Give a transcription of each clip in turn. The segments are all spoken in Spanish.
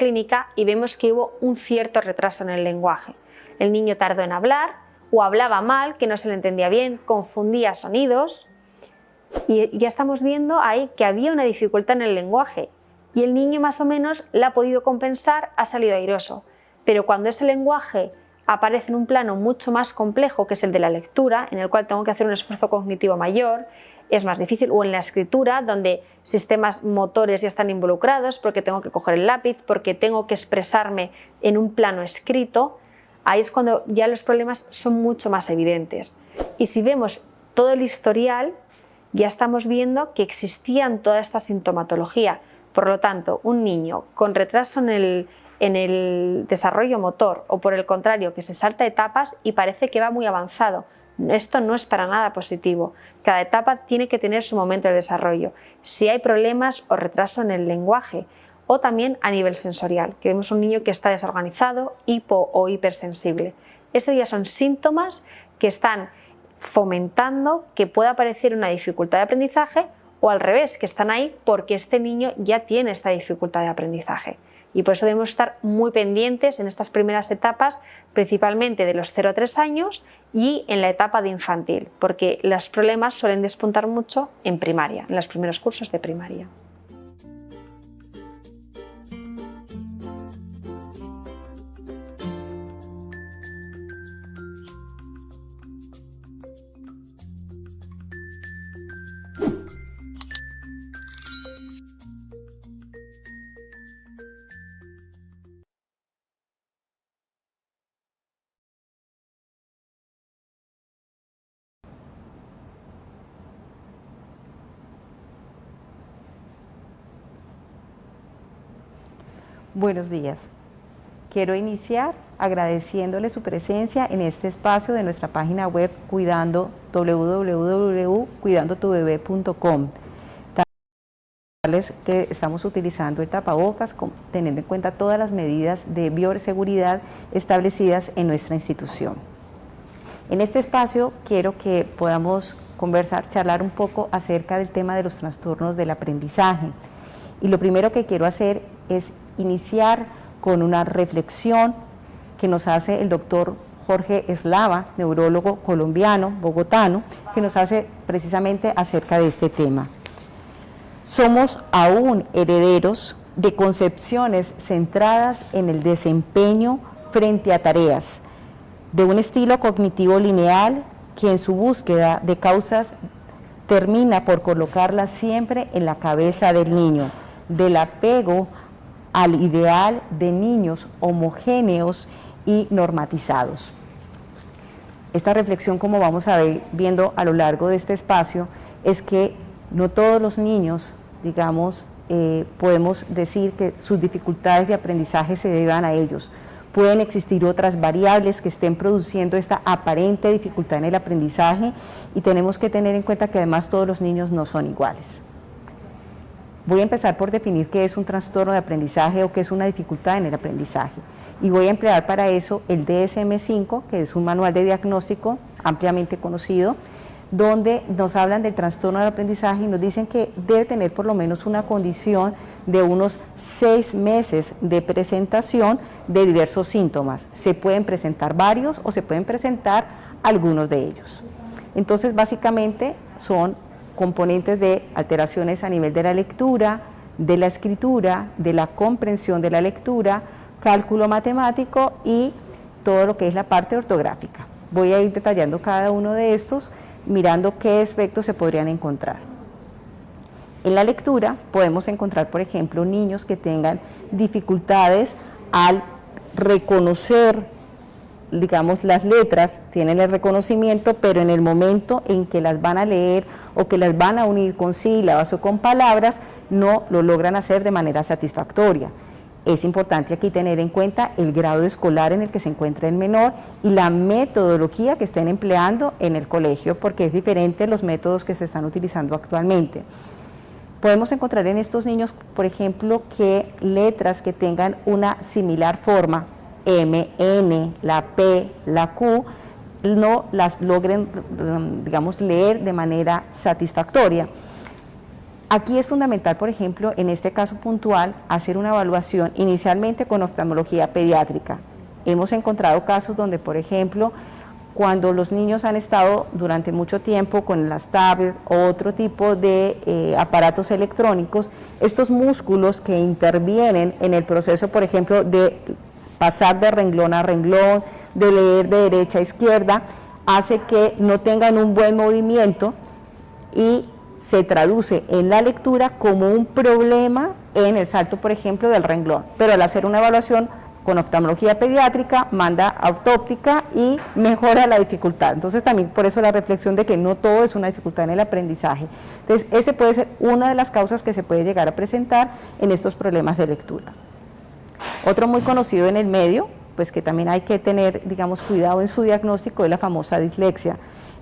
clínica y vemos que hubo un cierto retraso en el lenguaje. El niño tardó en hablar o hablaba mal, que no se le entendía bien, confundía sonidos y ya estamos viendo ahí que había una dificultad en el lenguaje y el niño más o menos la ha podido compensar, ha salido airoso. Pero cuando ese lenguaje aparece en un plano mucho más complejo, que es el de la lectura, en el cual tengo que hacer un esfuerzo cognitivo mayor, es más difícil, o en la escritura, donde sistemas motores ya están involucrados, porque tengo que coger el lápiz, porque tengo que expresarme en un plano escrito, ahí es cuando ya los problemas son mucho más evidentes. Y si vemos todo el historial, ya estamos viendo que existían toda esta sintomatología. Por lo tanto, un niño con retraso en el desarrollo motor o por el contrario que se salta etapas y parece que va muy avanzado, esto no es para nada positivo. Cada etapa tiene que tener su momento de desarrollo. Si hay problemas o retraso en el lenguaje o también a nivel sensorial, que vemos un niño que está desorganizado, hipo o hipersensible. Estos ya son síntomas que están fomentando que pueda aparecer una dificultad de aprendizaje o al revés, que están ahí porque este niño ya tiene esta dificultad de aprendizaje. Y por eso debemos estar muy pendientes en estas primeras etapas, principalmente de los 0 a 3 años y en la etapa de infantil, porque los problemas suelen despuntar mucho en primaria, en los primeros cursos de primaria. Buenos días. Quiero iniciar agradeciéndole su presencia en este espacio de nuestra página web www.cuidandotubebé.com. También que estamos utilizando el tapabocas teniendo en cuenta todas las medidas de bioseguridad establecidas en nuestra institución. En este espacio quiero que podamos charlar un poco acerca del tema de los trastornos del aprendizaje. Y lo primero que quiero hacer es iniciar con una reflexión que nos hace el doctor Jorge Eslava, neurólogo colombiano, bogotano, que nos hace precisamente acerca de este tema. Somos aún herederos de concepciones centradas en el desempeño frente a tareas, de un estilo cognitivo lineal que en su búsqueda de causas termina por colocarlas siempre en la cabeza del niño, del apego al ideal de niños homogéneos y normatizados. Esta reflexión, como vamos a ver viendo a lo largo de este espacio, es que no todos los niños, digamos, podemos decir que sus dificultades de aprendizaje se deban a ellos. Pueden existir otras variables que estén produciendo esta aparente dificultad en el aprendizaje y tenemos que tener en cuenta que además todos los niños no son iguales. Voy a empezar por definir qué es un trastorno de aprendizaje o qué es una dificultad en el aprendizaje. Y voy a emplear para eso el DSM-5, que es un manual de diagnóstico ampliamente conocido, donde nos hablan del trastorno del aprendizaje y nos dicen que debe tener por lo menos una condición de unos 6 meses de presentación de diversos síntomas. Se pueden presentar varios o se pueden presentar algunos de ellos. Entonces, básicamente son componentes de alteraciones a nivel de la lectura, de la escritura, de la comprensión de la lectura, cálculo matemático y todo lo que es la parte ortográfica. Voy a ir detallando cada uno de estos, mirando qué aspectos se podrían encontrar. En la lectura podemos encontrar, por ejemplo, niños que tengan dificultades al reconocer, digamos, las letras, tienen el reconocimiento, pero en el momento en que las van a leer o que las van a unir con sílabas o con palabras, no lo logran hacer de manera satisfactoria. Es importante aquí tener en cuenta el grado escolar en el que se encuentra el menor y la metodología que estén empleando en el colegio, porque es diferente los métodos que se están utilizando actualmente. Podemos encontrar en estos niños, por ejemplo, que letras que tengan una similar forma, M, N, la P, la Q, no las logren, digamos, leer de manera satisfactoria. Aquí es fundamental, por ejemplo, en este caso puntual, hacer una evaluación inicialmente con oftalmología pediátrica. Hemos encontrado casos donde, por ejemplo, cuando los niños han estado durante mucho tiempo con las tablets o otro tipo de aparatos electrónicos, estos músculos que intervienen en el proceso, por ejemplo, de pasar de renglón a renglón, de leer de derecha a izquierda, hace que no tengan un buen movimiento y se traduce en la lectura como un problema en el salto, por ejemplo, del renglón. Pero al hacer una evaluación con oftalmología pediátrica, manda a ortóptica y mejora la dificultad. Entonces también por eso la reflexión de que no todo es una dificultad en el aprendizaje. Entonces ese puede ser una de las causas que se puede llegar a presentar en estos problemas de lectura. Otro muy conocido en el medio, pues que también hay que tener, digamos, cuidado en su diagnóstico, es la famosa dislexia.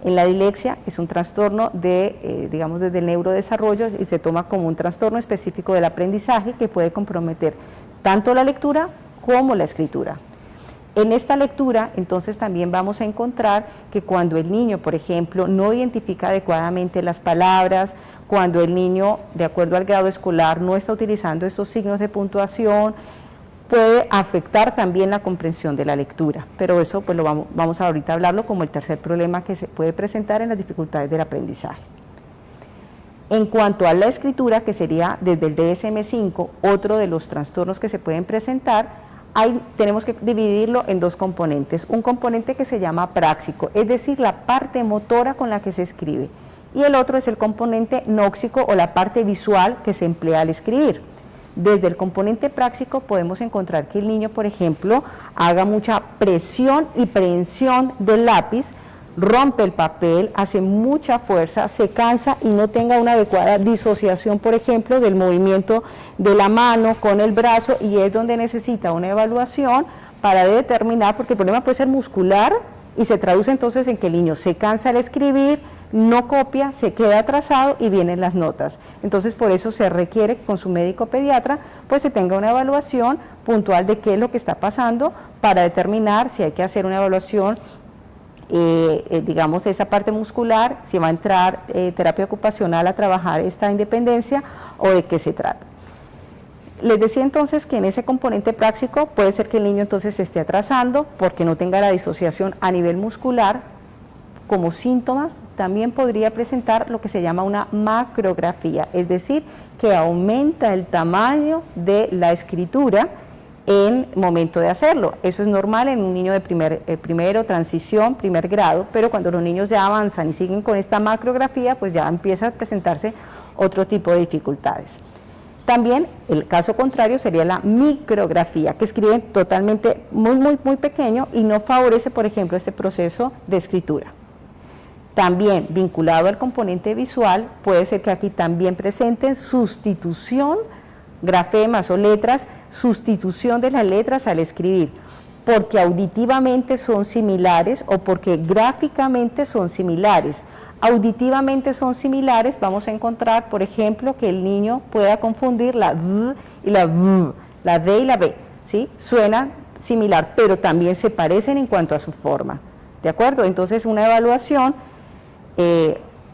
En la dislexia es un trastorno de, digamos, desde el neurodesarrollo y se toma como un trastorno específico del aprendizaje que puede comprometer tanto la lectura como la escritura. En esta lectura, entonces, también vamos a encontrar que cuando el niño, por ejemplo, no identifica adecuadamente las palabras, cuando el niño, de acuerdo al grado escolar, no está utilizando estos signos de puntuación, puede afectar también la comprensión de la lectura, pero eso pues lo vamos a ahorita a hablarlo como el tercer problema que se puede presentar en las dificultades del aprendizaje. En cuanto a la escritura, que sería desde el DSM-5, otro de los trastornos que se pueden presentar, tenemos que dividirlo en dos componentes, un componente que se llama práxico, es decir, la parte motora con la que se escribe, y el otro es el componente nóxico o la parte visual que se emplea al escribir. Desde el componente práxico podemos encontrar que el niño, por ejemplo, haga mucha presión y prehensión del lápiz, rompe el papel, hace mucha fuerza, se cansa y no tenga una adecuada disociación, por ejemplo, del movimiento de la mano con el brazo, y es donde necesita una evaluación para determinar, porque el problema puede ser muscular y se traduce entonces en que el niño se cansa al escribir, no copia, se queda atrasado y vienen las notas. Entonces por eso se requiere que con su médico pediatra pues se tenga una evaluación puntual de qué es lo que está pasando para determinar si hay que hacer una evaluación, digamos, de esa parte muscular, si va a entrar terapia ocupacional a trabajar esta independencia o de qué se trata. Les decía entonces que en ese componente práctico puede ser que el niño entonces se esté atrasando porque no tenga la disociación a nivel muscular. Como síntomas también podría presentar lo que se llama una macrografía, es decir, que aumenta el tamaño de la escritura en momento de hacerlo. Eso es normal en un niño de primero, transición, primer grado, pero cuando los niños ya avanzan y siguen con esta macrografía, pues ya empieza a presentarse otro tipo de dificultades. También el caso contrario sería la micrografía, que escriben totalmente muy pequeño y no favorece, por ejemplo, este proceso de escritura. También vinculado al componente visual, puede ser que aquí también presenten sustitución, grafemas o letras, sustitución de las letras al escribir, porque auditivamente son similares o porque gráficamente son similares. Auditivamente son similares, vamos a encontrar, por ejemplo, que el niño pueda confundir la D y la V, la D y la B, ¿sí? Suenan similar, pero también se parecen en cuanto a su forma, ¿de acuerdo? Entonces una evaluación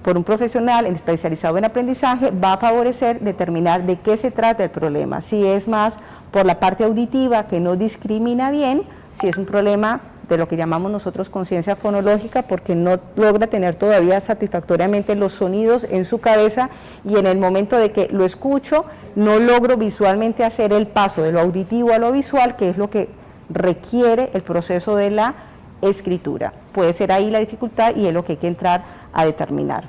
por un profesional especializado en aprendizaje va a favorecer determinar de qué se trata el problema, si es más por la parte auditiva que no discrimina bien, si es un problema de lo que llamamos nosotros conciencia fonológica porque no logra tener todavía satisfactoriamente los sonidos en su cabeza y en el momento de que lo escucho no logro visualmente hacer el paso de lo auditivo a lo visual, que es lo que requiere el proceso de la escritura. Puede ser ahí la dificultad y es lo que hay que entrar a determinar.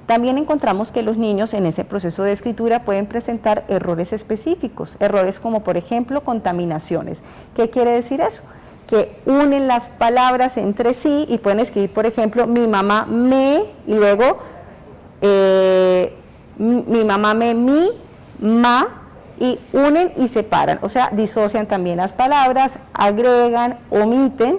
También encontramos que los niños en ese proceso de escritura pueden presentar errores específicos, errores como por ejemplo contaminaciones. ¿Qué quiere decir eso? Que unen las palabras entre sí y pueden escribir, por ejemplo, mi mamá me, y luego mi mamá me, mi, ma, y unen y separan, o sea, disocian también las palabras, agregan, omiten,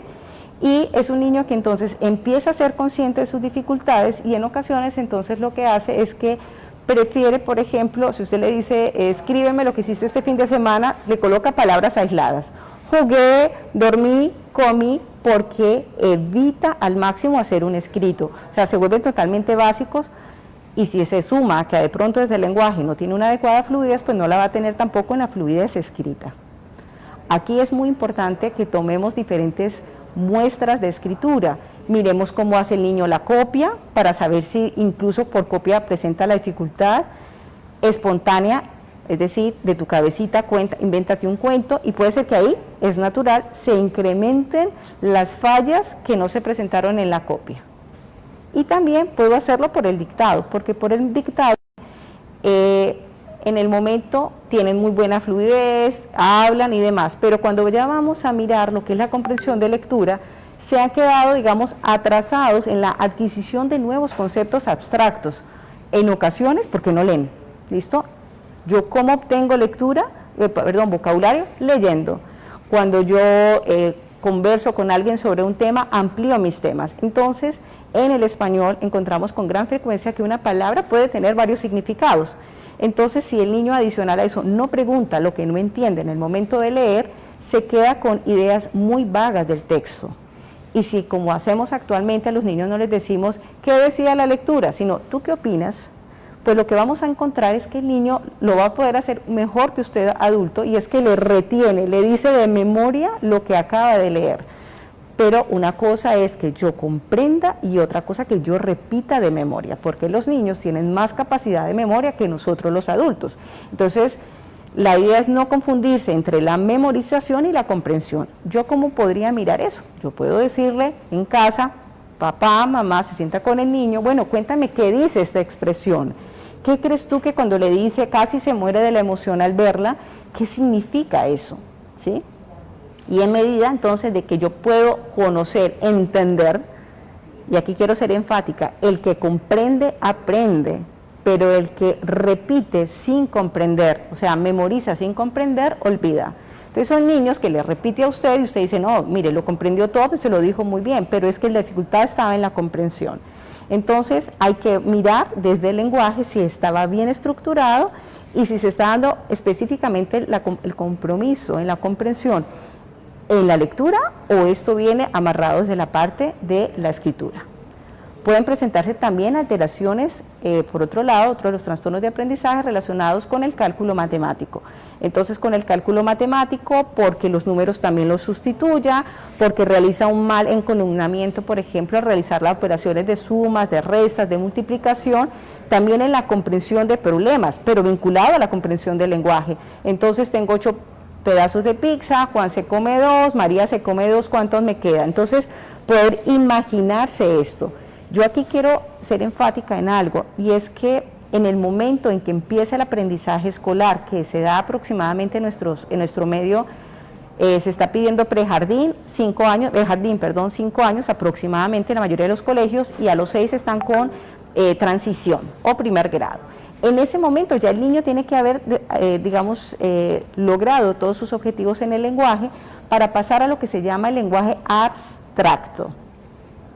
y es un niño que entonces empieza a ser consciente de sus dificultades y en ocasiones entonces lo que hace es que prefiere, por ejemplo, si usted le dice, escríbeme lo que hiciste este fin de semana, le coloca palabras aisladas. Jugué, dormí, comí, porque evita al máximo hacer un escrito. O sea, se vuelven totalmente básicos Y si se suma que de pronto desde el lenguaje no tiene una adecuada fluidez, pues no la va a tener tampoco en la fluidez escrita. Aquí es muy importante que tomemos diferentes muestras de escritura. Miremos cómo hace el niño la copia, para saber si incluso por copia presenta la dificultad espontánea, es decir, de tu cabecita, invéntate un cuento, y puede ser que ahí, es natural, se incrementen las fallas que no se presentaron en la copia. Y también puedo hacerlo por el dictado, porque por el dictado en el momento tienen muy buena fluidez, hablan y demás, pero cuando ya vamos a mirar lo que es la comprensión de lectura, se han quedado, digamos, atrasados en la adquisición de nuevos conceptos abstractos, en ocasiones porque no leen, ¿listo? Yo cómo obtengo vocabulario leyendo. Cuando yo converso con alguien sobre un tema, amplío mis temas. Entonces, en el español encontramos con gran frecuencia que una palabra puede tener varios significados. Entonces, si el niño adicional a eso no pregunta lo que no entiende en el momento de leer, se queda con ideas muy vagas del texto. Y si, como hacemos actualmente, a los niños no les decimos qué decía la lectura, sino tú qué opinas, pues lo que vamos a encontrar es que el niño lo va a poder hacer mejor que usted adulto, y es que le retiene, le dice de memoria lo que acaba de leer. Pero una cosa es que yo comprenda y otra cosa que yo repita de memoria, porque los niños tienen más capacidad de memoria que nosotros los adultos. Entonces, la idea es no confundirse entre la memorización y la comprensión. ¿Yo cómo podría mirar eso? Yo puedo decirle en casa, papá, mamá, se sienta con el niño, bueno, cuéntame qué dice esta expresión. ¿Qué crees tú que cuando le dice casi se muere de la emoción al verla, qué significa eso? ¿Sí? Y en medida entonces de que yo puedo conocer, entender, y aquí quiero ser enfática, el que comprende aprende, pero el que repite sin comprender, o sea, memoriza sin comprender, olvida. Entonces son niños que le repite a usted y usted dice, no, mire, lo comprendió todo, pues se lo dijo muy bien, pero es que la dificultad estaba en la comprensión. Entonces hay que mirar desde el lenguaje si estaba bien estructurado y si se está dando específicamente el compromiso en la comprensión en la lectura, o esto viene amarrado desde la parte de la escritura. Pueden presentarse también alteraciones, por otro lado, otro de los trastornos de aprendizaje relacionados con el cálculo matemático. Entonces, con el cálculo matemático, porque los números también los sustituya, porque realiza un mal encolumnamiento, por ejemplo, al realizar las operaciones de sumas, de restas, de multiplicación, también en la comprensión de problemas, pero vinculado a la comprensión del lenguaje. Entonces, tengo 8 pedazos de pizza, Juan se come 2, María se come 2, ¿cuántos me quedan? Entonces, poder imaginarse esto. Yo aquí quiero ser enfática en algo, y es que en el momento en que empieza el aprendizaje escolar, que se da aproximadamente en nuestro medio, se está pidiendo prejardín, 5 años, 5 años aproximadamente en la mayoría de los colegios, y a los 6 están con transición o primer grado. En ese momento ya el niño tiene que haber, logrado todos sus objetivos en el lenguaje para pasar a lo que se llama el lenguaje abstracto.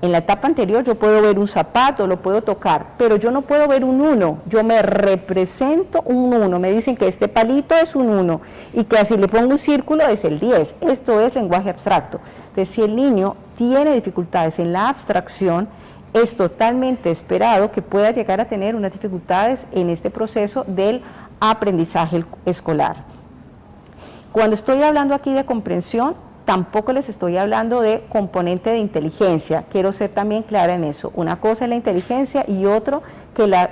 En la etapa anterior yo puedo ver un zapato, lo puedo tocar, pero yo no puedo ver un 1, yo me represento un 1, me dicen que este palito es un 1 y que así le pongo un círculo es el 10, esto es lenguaje abstracto. Entonces, si el niño tiene dificultades en la abstracción, es totalmente esperado que pueda llegar a tener unas dificultades en este proceso del aprendizaje escolar. Cuando estoy hablando aquí de comprensión, tampoco les estoy hablando de componente de inteligencia, quiero ser también clara en eso. Una cosa es la inteligencia y otro que la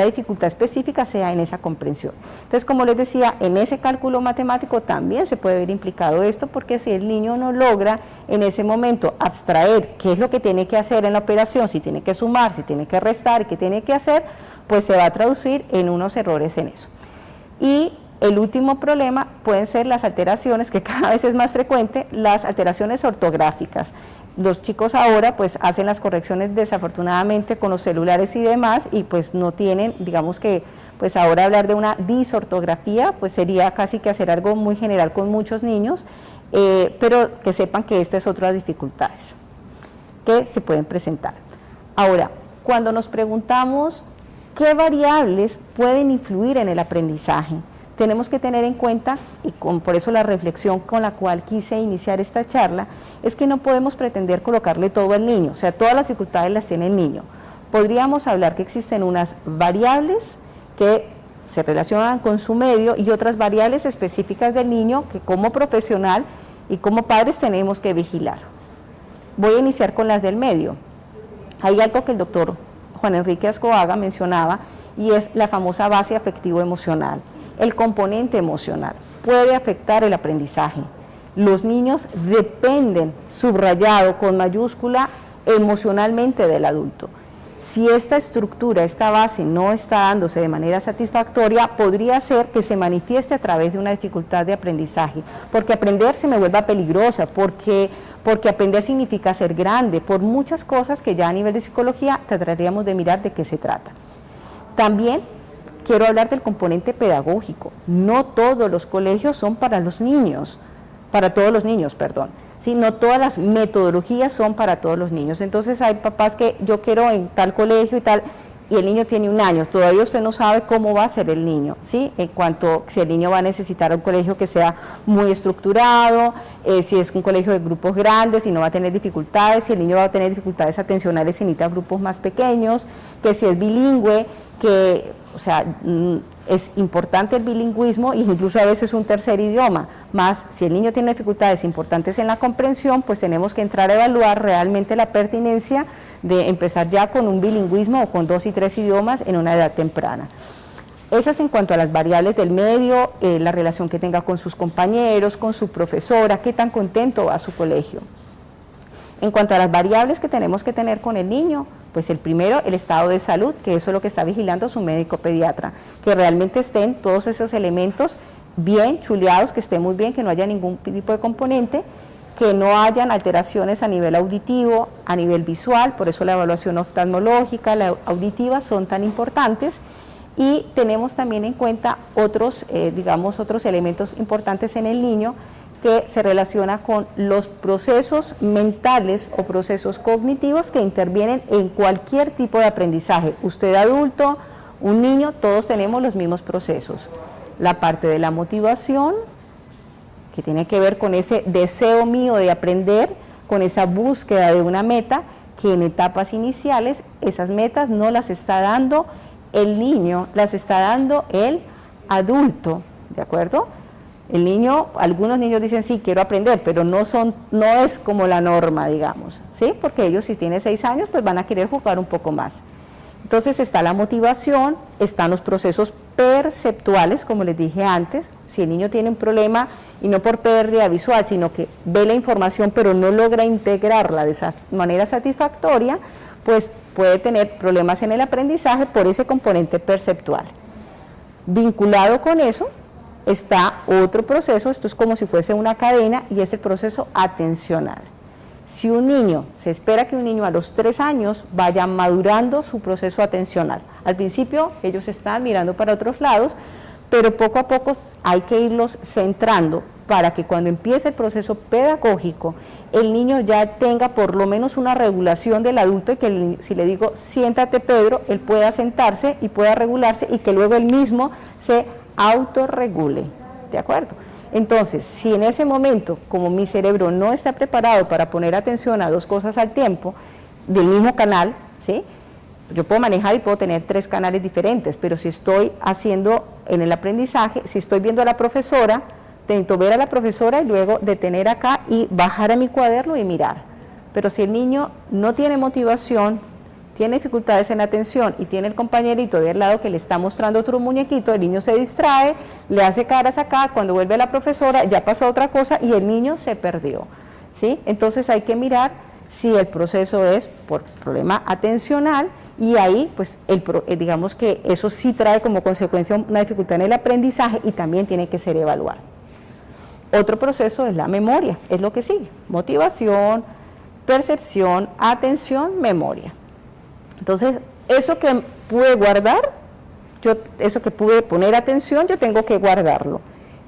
dificultad específica sea en esa comprensión. Entonces, como les decía, en ese cálculo matemático también se puede ver implicado esto, porque si el niño no logra en ese momento abstraer qué es lo que tiene que hacer en la operación, si tiene que sumar, si tiene que restar, qué tiene que hacer, pues se va a traducir en unos errores en eso. Y el último problema pueden ser las alteraciones, que cada vez es más frecuente, las alteraciones ortográficas. Los chicos ahora pues hacen las correcciones desafortunadamente con los celulares y demás, y pues no tienen, digamos que pues ahora hablar de una disortografía pues sería casi que hacer algo muy general con muchos niños, pero que sepan que estas son otras dificultades que se pueden presentar. Ahora, cuando nos preguntamos qué variables pueden influir en el aprendizaje, tenemos que tener en cuenta, y por eso la reflexión con la cual quise iniciar esta charla, es que no podemos pretender colocarle todo al niño, o sea, todas las dificultades las tiene el niño. podríamos hablar que existen unas variables que se relacionan con su medio y otras variables específicas del niño que como profesional y como padres tenemos que vigilar. Voy a iniciar con las del medio. Hay algo que el doctor Juan Enrique Ascoaga mencionaba y es la famosa base afectivo-emocional. El componente emocional puede afectar el aprendizaje. Los niños dependen, subrayado con mayúscula, emocionalmente del adulto. Si esta estructura, esta base no está dándose de manera satisfactoria, podría ser que se manifieste a través de una dificultad de aprendizaje, porque aprender se me vuelva peligrosa, porque aprender significa ser grande, por muchas cosas que ya a nivel de psicología trataríamos de mirar de qué se trata. También quiero hablar del componente pedagógico. No todos los colegios son para los niños, ¿sí? No todas las metodologías son para todos los niños. Entonces hay papás que yo quiero en tal colegio y tal, y el niño tiene 1 año, todavía usted no sabe cómo va a ser el niño, ¿sí? En cuanto si el niño va a necesitar un colegio que sea muy estructurado, si es un colegio de grupos grandes, si no va a tener dificultades, si el niño va a tener dificultades atencionales y necesita grupos más pequeños, que si es bilingüe, que, o sea, es importante el bilingüismo e incluso a veces un tercer idioma, más si el niño tiene dificultades importantes en la comprensión, pues tenemos que entrar a evaluar realmente la pertinencia de empezar ya con un bilingüismo o con 2 y 3 idiomas en una edad temprana. Esas en cuanto a las variables del medio, la relación que tenga con sus compañeros, con su profesora, qué tan contento va a su colegio. En cuanto a las variables que tenemos que tener con el niño, pues el primero, el estado de salud, que eso es lo que está vigilando su médico pediatra, que realmente estén todos esos elementos bien chuleados, que esté muy bien, que no haya ningún tipo de componente, que no hayan alteraciones a nivel auditivo, a nivel visual, por eso la evaluación oftalmológica, la auditiva son tan importantes, y tenemos también en cuenta otros, otros elementos importantes en el niño, que se relaciona con los procesos mentales o procesos cognitivos que intervienen en cualquier tipo de aprendizaje. Usted adulto, un niño, todos tenemos los mismos procesos. La parte de la motivación, que tiene que ver con ese deseo mío de aprender, con esa búsqueda de una meta, que en etapas iniciales esas metas no las está dando el niño, las está dando el adulto, ¿de acuerdo? El niño, algunos niños dicen sí, quiero aprender, pero no es como la norma, digamos, ¿sí? Porque ellos si tienen 6 años, pues van a querer jugar un poco más. Entonces está la motivación, están los procesos perceptuales, como les dije antes. Si el niño tiene un problema, y no por pérdida visual, sino que ve la información pero no logra integrarla de esa manera satisfactoria, pues puede tener problemas en el aprendizaje por ese componente perceptual. Vinculado con eso está otro proceso, esto es como si fuese una cadena, y es el proceso atencional. Si un niño, se espera que un niño a los 3 años vaya madurando su proceso atencional. Al principio ellos están mirando para otros lados, pero poco a poco hay que irlos centrando para que cuando empiece el proceso pedagógico, el niño ya tenga por lo menos una regulación del adulto, y que si le digo, siéntate Pedro, él pueda sentarse y pueda regularse, y que luego él mismo se autorregule, ¿de acuerdo? Entonces, si en ese momento, como mi cerebro no está preparado para poner atención a 2 cosas al tiempo, del mismo canal, ¿sí? Yo puedo manejar y puedo tener 3 canales diferentes, pero si estoy haciendo en el aprendizaje, si estoy viendo a la profesora, intento ver a la profesora y luego detener acá y bajar a mi cuaderno y mirar. Pero si el niño no tiene motivación, tiene dificultades en la atención y tiene el compañerito de al lado que le está mostrando otro muñequito, el niño se distrae, le hace caras acá, cuando vuelve la profesora ya pasó otra cosa y el niño se perdió, ¿sí? Entonces hay que mirar si el proceso es por problema atencional, y ahí pues digamos que eso sí trae como consecuencia una dificultad en el aprendizaje y también tiene que ser evaluado. Otro proceso es la memoria, es lo que sigue: motivación, percepción, atención, memoria. Entonces, eso que pude guardar, eso que pude poner atención, yo tengo que guardarlo.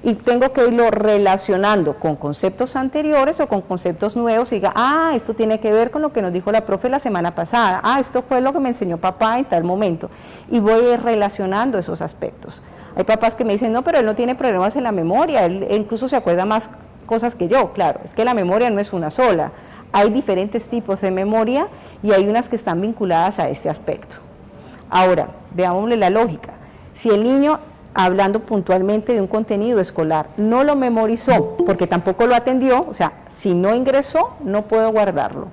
Y tengo que irlo relacionando con conceptos anteriores o con conceptos nuevos, y diga, esto tiene que ver con lo que nos dijo la profe la semana pasada, esto fue lo que me enseñó papá en tal momento. Y voy a ir relacionando esos aspectos. Hay papás que me dicen, no, pero él no tiene problemas en la memoria, él incluso se acuerda más cosas que yo. Claro, es que la memoria no es una sola. hay diferentes tipos de memoria y hay unas que están vinculadas a este aspecto. Ahora, veámosle la lógica. Si el niño, hablando puntualmente de un contenido escolar, no lo memorizó porque tampoco lo atendió, o sea, si no ingresó, no puedo guardarlo.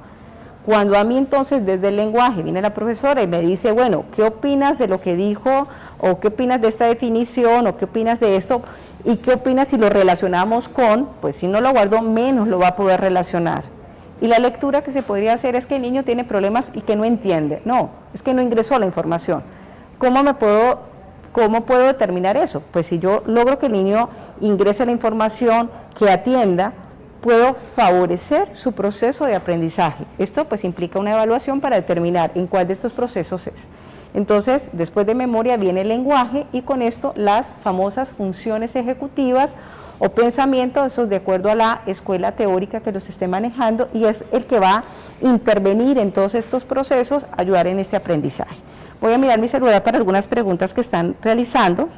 Cuando a mí entonces desde el lenguaje viene la profesora y me dice, bueno, ¿qué opinas de lo que dijo? ¿O qué opinas de esta definición? ¿O qué opinas de esto? ¿Y qué opinas si lo relacionamos con? Pues si no lo guardo, menos lo va a poder relacionar. Y la lectura que se podría hacer es que el niño tiene problemas y que no entiende. No, es que no ingresó la información. ¿Cómo puedo determinar eso? Pues si yo logro que el niño ingrese la información, que atienda, puedo favorecer su proceso de aprendizaje. Esto pues implica una evaluación para determinar en cuál de estos procesos es. Entonces, después de memoria viene el lenguaje y con esto las famosas funciones ejecutivas o pensamiento, eso es de acuerdo a la escuela teórica que los esté manejando y es el que va a intervenir en todos estos procesos, ayudar en este aprendizaje. Voy a mirar mi celular para algunas preguntas que están realizando.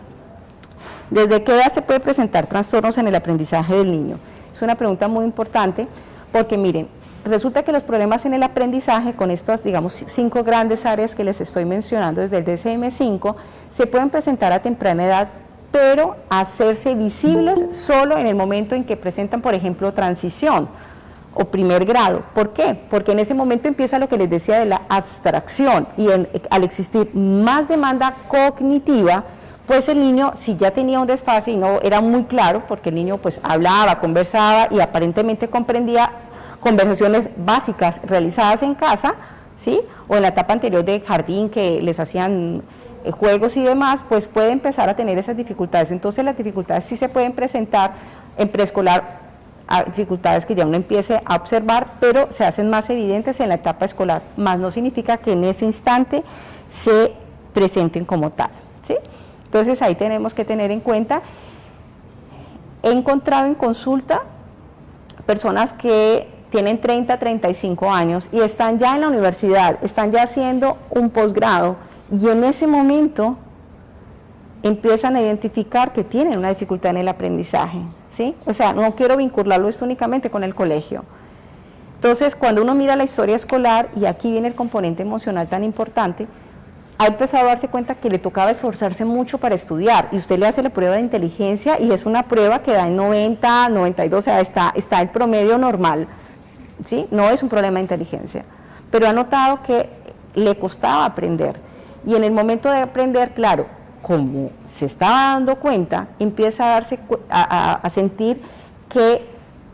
¿Desde qué edad se puede presentar trastornos en el aprendizaje del niño? Es una pregunta muy importante porque miren, resulta que los problemas en el aprendizaje con estas, digamos, 5 grandes áreas que les estoy mencionando desde el DSM-5 se pueden presentar a temprana edad, pero hacerse visibles solo en el momento en que presentan, por ejemplo, transición o primer grado. ¿Por qué? Porque en ese momento empieza lo que les decía de la abstracción y al existir más demanda cognitiva, pues el niño, si ya tenía un desfase y no era muy claro, porque el niño pues hablaba, conversaba y aparentemente comprendía conversaciones básicas realizadas en casa, ¿sí? O en la etapa anterior de jardín que les hacían juegos y demás, pues puede empezar a tener esas dificultades. Entonces las dificultades sí se pueden presentar en preescolar, dificultades que ya uno empiece a observar, pero se hacen más evidentes en la etapa escolar, más no significa que en ese instante se presenten como tal, ¿sí? Entonces ahí tenemos que tener en cuenta. He encontrado en consulta personas que tienen 30, 35 años y están ya en la universidad, están ya haciendo un posgrado y en ese momento empiezan a identificar que tienen una dificultad en el aprendizaje, ¿sí? O sea, no quiero vincularlo esto únicamente con el colegio. Entonces, cuando uno mira la historia escolar, y aquí viene el componente emocional tan importante, ha empezado a darse cuenta que le tocaba esforzarse mucho para estudiar, y usted le hace la prueba de inteligencia, y es una prueba que da en 90, 92, o sea, está el promedio normal, ¿sí? No es un problema de inteligencia, pero ha notado que le costaba aprender, y en el momento de aprender, claro, como se estaba dando cuenta, empieza a sentir que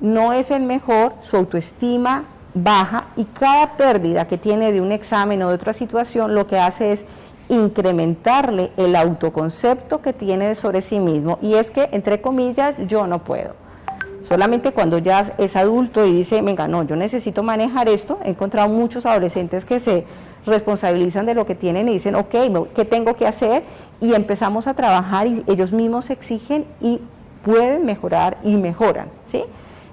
no es el mejor, su autoestima baja y cada pérdida que tiene de un examen o de otra situación lo que hace es incrementarle el autoconcepto que tiene sobre sí mismo y es que, entre comillas, yo no puedo. Solamente cuando ya es adulto y dice, venga, no, yo necesito manejar esto, he encontrado muchos adolescentes que se responsabilizan de lo que tienen y dicen, ok, ¿qué tengo que hacer? Y empezamos a trabajar y ellos mismos se exigen y pueden mejorar y mejoran, ¿sí?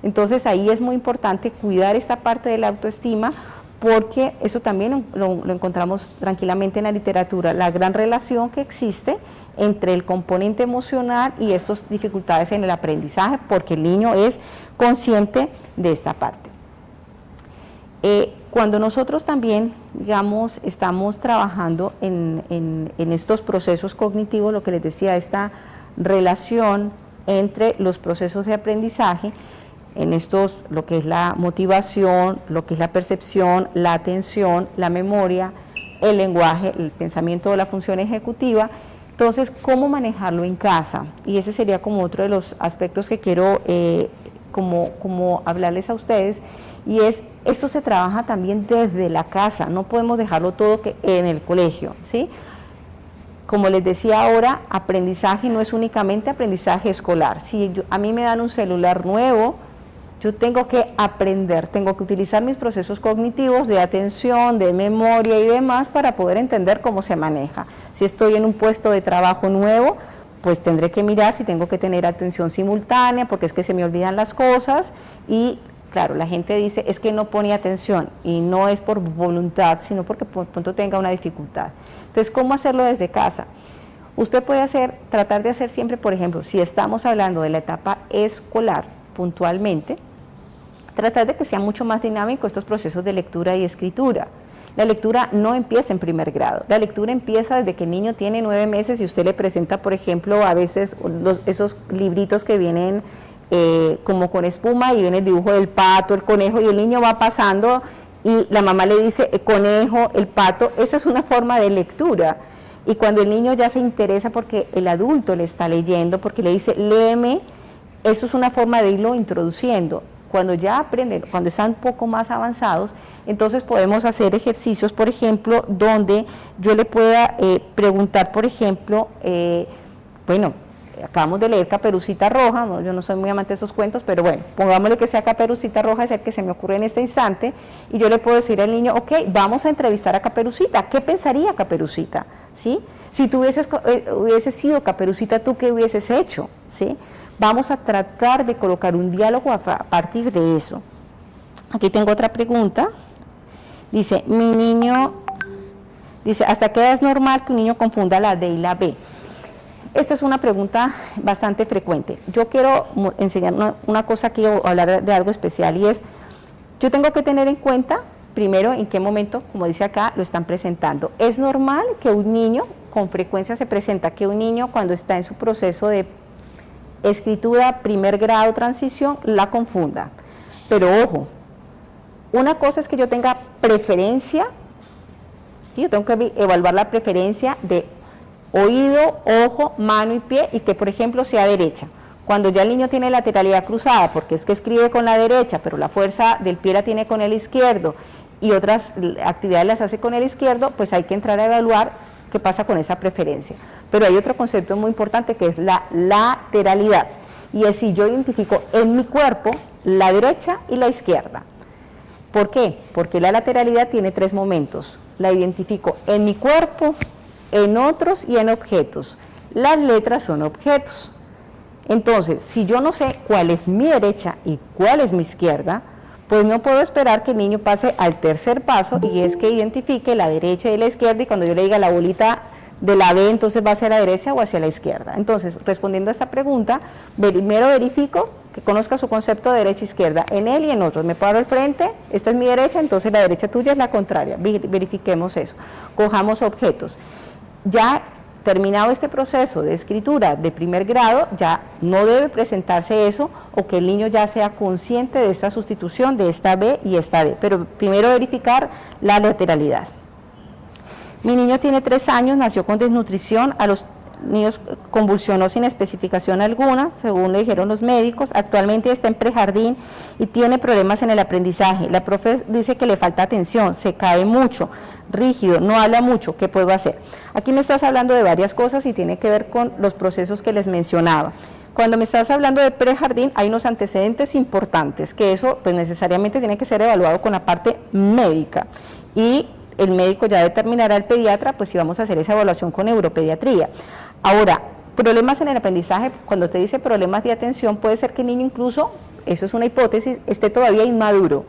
Entonces ahí es muy importante cuidar esta parte de la autoestima porque eso también lo encontramos tranquilamente en la literatura, la gran relación que existe entre el componente emocional y estas dificultades en el aprendizaje porque el niño es consciente de esta parte. Cuando nosotros también, digamos, estamos trabajando en estos procesos cognitivos, lo que les decía, esta relación entre los procesos de aprendizaje, en estos, lo que es la motivación, lo que es la percepción, la atención, la memoria, el lenguaje, el pensamiento o la función ejecutiva. Entonces, ¿cómo manejarlo en casa? Y ese sería como otro de los aspectos que quiero como hablarles a ustedes, y es, esto se trabaja también desde la casa, no podemos dejarlo todo en el colegio, ¿sí? Como les decía ahora, aprendizaje no es únicamente aprendizaje escolar. Si a mí me dan un celular nuevo, yo tengo que aprender, tengo que utilizar mis procesos cognitivos de atención, de memoria y demás para poder entender cómo se maneja. Si estoy en un puesto de trabajo nuevo, pues tendré que mirar si tengo que tener atención simultánea, porque es que se me olvidan las cosas y claro, la gente dice, es que no pone atención y no es por voluntad, sino porque por pronto tenga una dificultad. Entonces, ¿cómo hacerlo desde casa? Usted puede tratar de hacer siempre, por ejemplo, si estamos hablando de la etapa escolar puntualmente, tratar de que sea mucho más dinámico estos procesos de lectura y escritura. La lectura no empieza en primer grado, la lectura empieza desde que el niño tiene 9 meses y usted le presenta, por ejemplo, a veces esos libritos que vienen como con espuma y viene el dibujo del pato, el conejo, y el niño va pasando y la mamá le dice el conejo, el pato. Esa es una forma de lectura. Y cuando el niño ya se interesa porque el adulto le está leyendo, porque le dice léeme, eso es una forma de irlo introduciendo. Cuando ya aprenden, cuando están un poco más avanzados, entonces podemos hacer ejercicios, por ejemplo, donde yo le pueda preguntar, por ejemplo, bueno, acabamos de leer Caperucita Roja, ¿no? Yo no soy muy amante de esos cuentos, pero bueno, pongámosle que sea Caperucita Roja, es el que se me ocurre en este instante, y yo le puedo decir al niño, ok, vamos a entrevistar a Caperucita, ¿qué pensaría Caperucita? ¿Sí? Si tú hubieses sido Caperucita, ¿tú qué hubieses hecho? ¿Sí? Vamos a tratar de colocar un diálogo a partir de eso. Aquí tengo otra pregunta. Dice, mi niño, dice, ¿hasta qué edad es normal que un niño confunda la D y la B? Esta es una pregunta bastante frecuente. Yo quiero enseñar una cosa aquí o hablar de algo especial, y es, yo tengo que tener en cuenta, primero, en qué momento, como dice acá, lo están presentando. Es normal que un niño, con frecuencia se presenta que un niño cuando está en su proceso de escritura, primer grado, transición, la confunda. Pero ojo, una cosa es que yo tenga preferencia, ¿sí? Yo tengo que evaluar la preferencia de oído, ojo, mano y pie, y que por ejemplo sea derecha. Cuando ya el niño tiene lateralidad cruzada, porque es que escribe con la derecha, pero la fuerza del pie la tiene con el izquierdo, y otras actividades las hace con el izquierdo, pues hay que entrar a evaluar qué pasa con esa preferencia. Pero hay otro concepto muy importante que es la lateralidad, y es si yo identifico en mi cuerpo la derecha y la izquierda. ¿Por qué? Porque la lateralidad tiene 3 momentos. La identifico en mi cuerpo, en otros y en objetos. Las letras son objetos. Entonces, si yo no sé cuál es mi derecha y cuál es mi izquierda, pues no puedo esperar que el niño pase al tercer paso, y es que identifique la derecha y la izquierda, y cuando yo le diga la bolita de la B, entonces va hacia la derecha o hacia la izquierda. Entonces, respondiendo a esta pregunta, primero verifico que conozca su concepto de derecha e izquierda, en él y en otros. Me paro al frente, esta es mi derecha, entonces la derecha tuya es la contraria. Verifiquemos eso. Cojamos objetos. Ya terminado este proceso de escritura de primer grado, ya no debe presentarse eso, o que el niño ya sea consciente de esta sustitución de esta B y esta D, pero primero verificar la lateralidad. Mi niño tiene 3 años, nació con desnutrición, a los niños convulsionó sin especificación alguna, según le dijeron los médicos, actualmente está en prejardín y tiene problemas en el aprendizaje. La profe dice que le falta atención, se cae mucho, rígido, no habla mucho, ¿qué puedo hacer? Aquí me estás hablando de varias cosas y tiene que ver con los procesos que les mencionaba. Cuando me estás hablando de prejardín hay unos antecedentes importantes, que eso pues necesariamente tiene que ser evaluado con la parte médica, y el médico ya determinará, el pediatra, pues si vamos a hacer esa evaluación con neuropediatría. Ahora, problemas en el aprendizaje, cuando te dice problemas de atención, puede ser que el niño incluso, eso es una hipótesis, esté todavía inmaduro,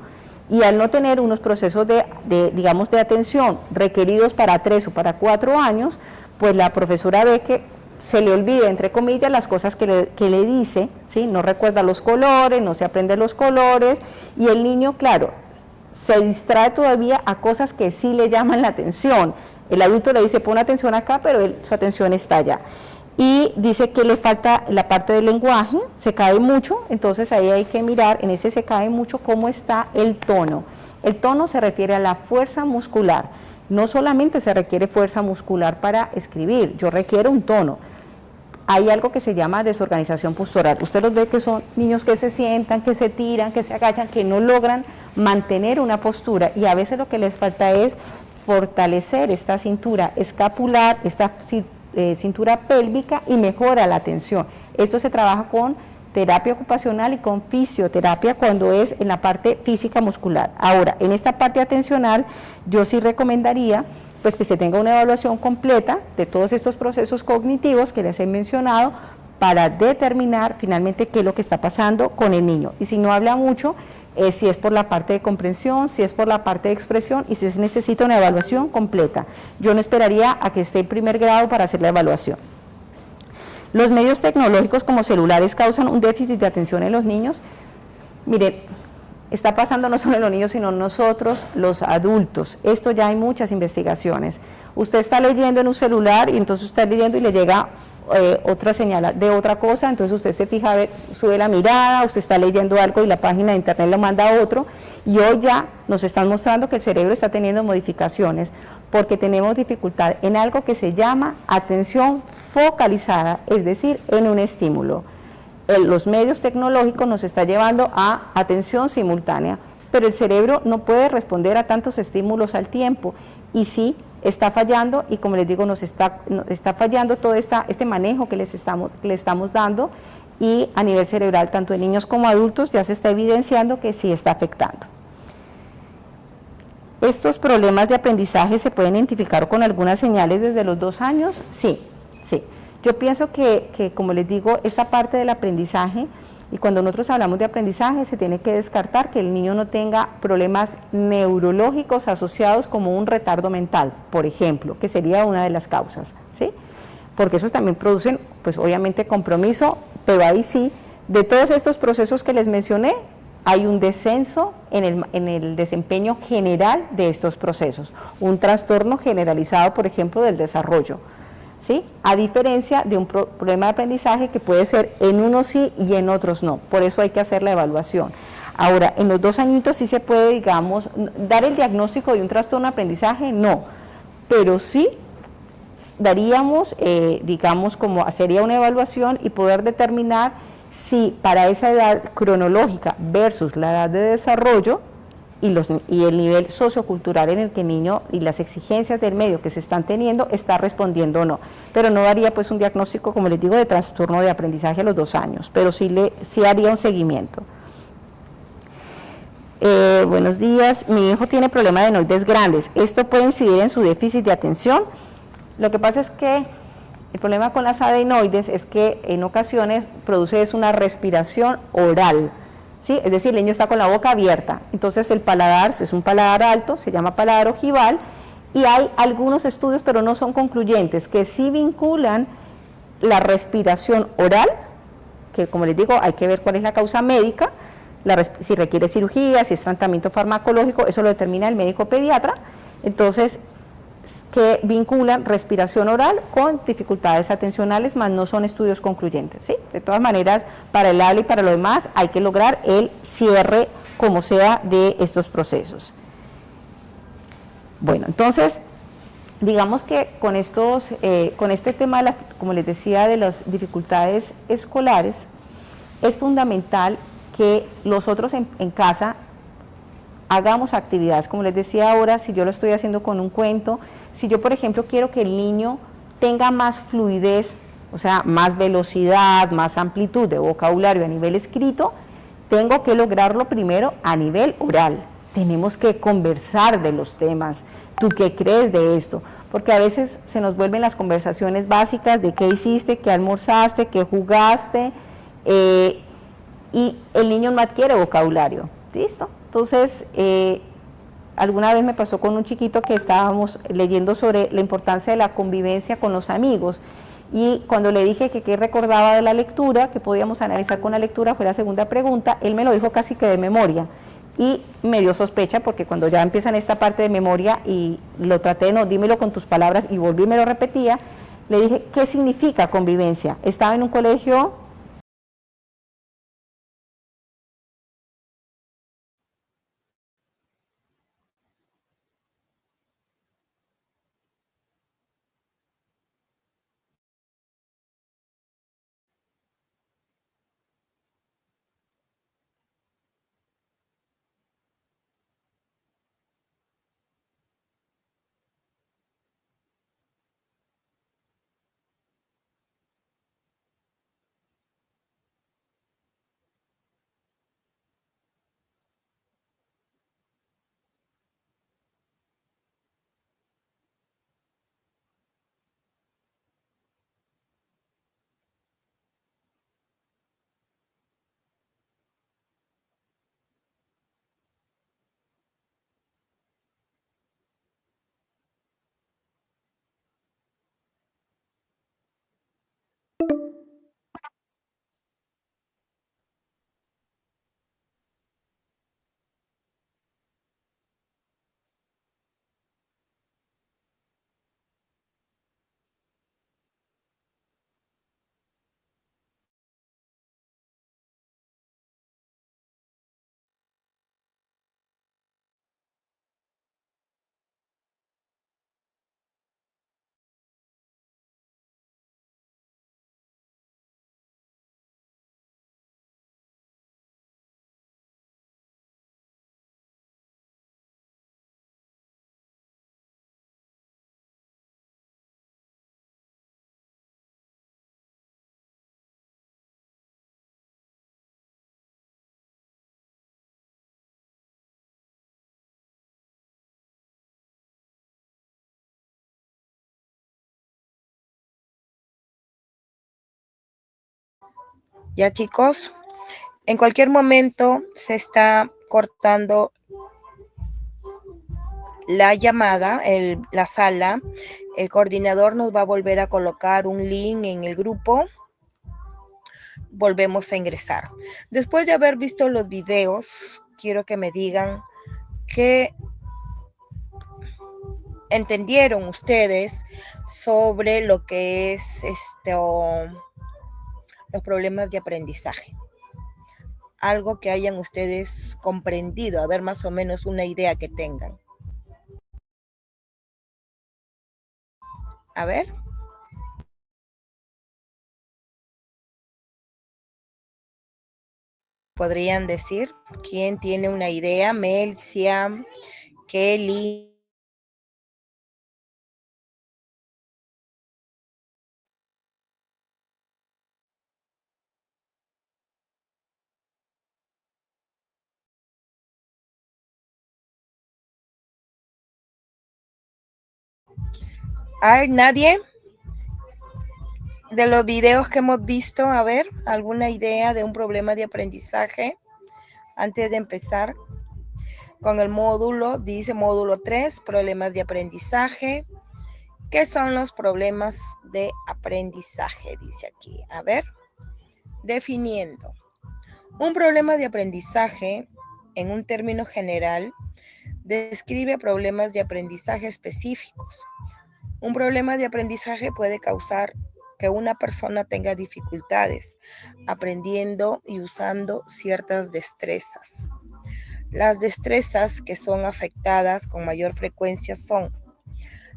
y al no tener unos procesos digamos, de atención requeridos para 3 o para 4 años, pues la profesora ve que se le olvida, entre comillas, las cosas que le dice, ¿sí? No recuerda los colores, no se aprende los colores, y el niño, claro, se distrae todavía a cosas que sí le llaman la atención. El adulto le dice, pon atención acá, pero su atención está allá. Y dice que le falta la parte del lenguaje, se cae mucho, entonces ahí hay que mirar, en ese se cae mucho, cómo está el tono. El tono se refiere a la fuerza muscular. No solamente se requiere fuerza muscular para escribir, yo requiero un tono. Hay algo que se llama desorganización postural. Usted los ve que son niños que se sientan, que se tiran, que se agachan, que no logran mantener una postura, y a veces lo que les falta es fortalecer esta cintura escapular, esta cintura pélvica, y mejora la tensión. Esto se trabaja con terapia ocupacional y con fisioterapia cuando es en la parte física muscular. Ahora, en esta parte atencional, yo sí recomendaría pues que se tenga una evaluación completa de todos estos procesos cognitivos que les he mencionado, para determinar finalmente qué es lo que está pasando con el niño. Y si no habla mucho, si es por la parte de comprensión, si es por la parte de expresión, y si necesita una evaluación completa. Yo no esperaría a que esté en primer grado para hacer la evaluación. Los medios tecnológicos como celulares causan un déficit de atención en los niños. Miren, está pasando no solo en los niños, sino nosotros, los adultos. Esto ya hay muchas investigaciones. Usted está leyendo en un celular y entonces usted está leyendo y le llega otra señal de otra cosa, entonces usted se fija, a ver, sube la mirada, usted está leyendo algo y la página de internet lo manda a otro, y hoy ya nos están mostrando que el cerebro está teniendo modificaciones porque tenemos dificultad en algo que se llama atención focalizada, es decir, en un estímulo. Los medios tecnológicos nos están llevando a atención simultánea, pero el cerebro no puede responder a tantos estímulos al tiempo, y sí está fallando, y como les digo, nos está fallando todo este manejo que le estamos dando, y a nivel cerebral, tanto en niños como adultos, ya se está evidenciando que sí está afectando. ¿Estos problemas de aprendizaje se pueden identificar con algunas señales desde los 2 años? Sí, sí. Yo pienso que, como les digo, esta parte del aprendizaje, y cuando nosotros hablamos de aprendizaje, se tiene que descartar que el niño no tenga problemas neurológicos asociados como un retardo mental, por ejemplo, que sería una de las causas, ¿sí? Porque esos también producen, pues obviamente, compromiso, pero ahí sí, de todos estos procesos que les mencioné, hay un descenso en el desempeño general de estos procesos, un trastorno generalizado, por ejemplo, del desarrollo, ¿sí? A diferencia de un problema de aprendizaje que puede ser en unos sí y en otros no, por eso hay que hacer la evaluación. Ahora, en los 2 añitos sí se puede, digamos, dar el diagnóstico de un trastorno de aprendizaje, no, pero sí daríamos, digamos, como sería una evaluación y poder determinar si para esa edad cronológica versus la edad de desarrollo y el nivel sociocultural en el que el niño y las exigencias del medio que se están teniendo está respondiendo o no. Pero no daría pues un diagnóstico, como les digo, de trastorno de aprendizaje a los 2 años, pero sí haría un seguimiento. Buenos días, mi hijo tiene problema de adenoides grandes, ¿esto puede incidir en su déficit de atención? Lo que pasa es que el problema con las adenoides es que en ocasiones produce una respiración oral, ¿sí? Es decir, el niño está con la boca abierta, entonces el paladar es un paladar alto, se llama paladar ojival, y hay algunos estudios, pero no son concluyentes, que sí vinculan la respiración oral, que como les digo, hay que ver cuál es la causa médica, si requiere cirugía, si es tratamiento farmacológico, eso lo determina el médico pediatra, entonces que vinculan respiración oral con dificultades atencionales, más no son estudios concluyentes, ¿sí? De todas maneras, para el habla y para lo demás hay que lograr el cierre, como sea, de estos procesos. Bueno, entonces, digamos que con este tema, como les decía, de las dificultades escolares, es fundamental que nosotros en casa hagamos actividades, como les decía ahora, si yo lo estoy haciendo con un cuento, si yo por ejemplo quiero que el niño tenga más fluidez, o sea, más velocidad, más amplitud de vocabulario a nivel escrito, tengo que lograrlo primero a nivel oral, tenemos que conversar de los temas, ¿tú qué crees de esto? Porque a veces se nos vuelven las conversaciones básicas de qué hiciste, qué almorzaste, qué jugaste, y el niño no adquiere vocabulario, ¿listo? Entonces, alguna vez me pasó con un chiquito que estábamos leyendo sobre la importancia de la convivencia con los amigos, y cuando le dije que qué recordaba de la lectura, que podíamos analizar con la lectura, fue la segunda pregunta, él me lo dijo casi que de memoria, y me dio sospecha porque cuando ya empiezan esta parte de memoria y lo traté, no, dímelo con tus palabras, y volví y me lo repetía, le dije, ¿qué significa convivencia? Estaba en un colegio Ya, chicos, en cualquier momento se está cortando la llamada, la sala. El coordinador nos va a volver a colocar un link en el grupo. Volvemos a ingresar. Después de haber visto los videos, quiero que me digan qué entendieron ustedes sobre lo que es los problemas de aprendizaje. Algo que hayan ustedes comprendido, a ver más o menos una idea que tengan. A ver. ¿Podrían decir quién tiene una idea? Melcia, Kelly. ¿Hay nadie? De los videos que hemos visto, a ver, ¿alguna idea de un problema de aprendizaje? Antes de empezar con el módulo, dice módulo 3, problemas de aprendizaje. ¿Qué son los problemas de aprendizaje? Dice aquí. A ver, definiendo. Un problema de aprendizaje, en un término general, describe problemas de aprendizaje específicos. Un problema de aprendizaje puede causar que una persona tenga dificultades aprendiendo y usando ciertas destrezas. Las destrezas que son afectadas con mayor frecuencia son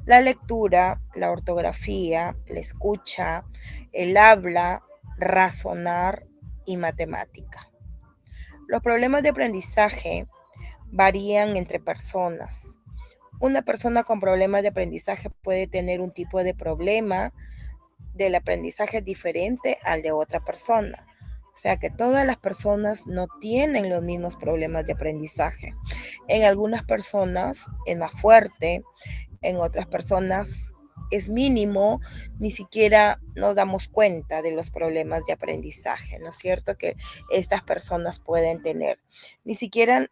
la lectura, la ortografía, la escucha, el habla, razonar y matemática. Los problemas de aprendizaje varían entre personas. Una persona con problemas de aprendizaje puede tener un tipo de problema del aprendizaje diferente al de otra persona. O sea que todas las personas no tienen los mismos problemas de aprendizaje. En algunas personas es más fuerte, en otras personas es mínimo, ni siquiera nos damos cuenta de los problemas de aprendizaje, ¿no es cierto? Que estas personas pueden tener. Ni siquiera...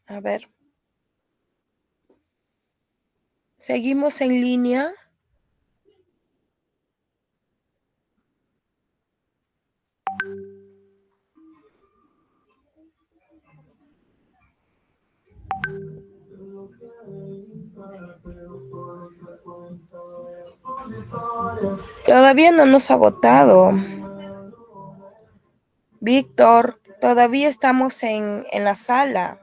A ver. Seguimos en línea. Todavía no nos ha votado. Víctor, todavía estamos en la sala.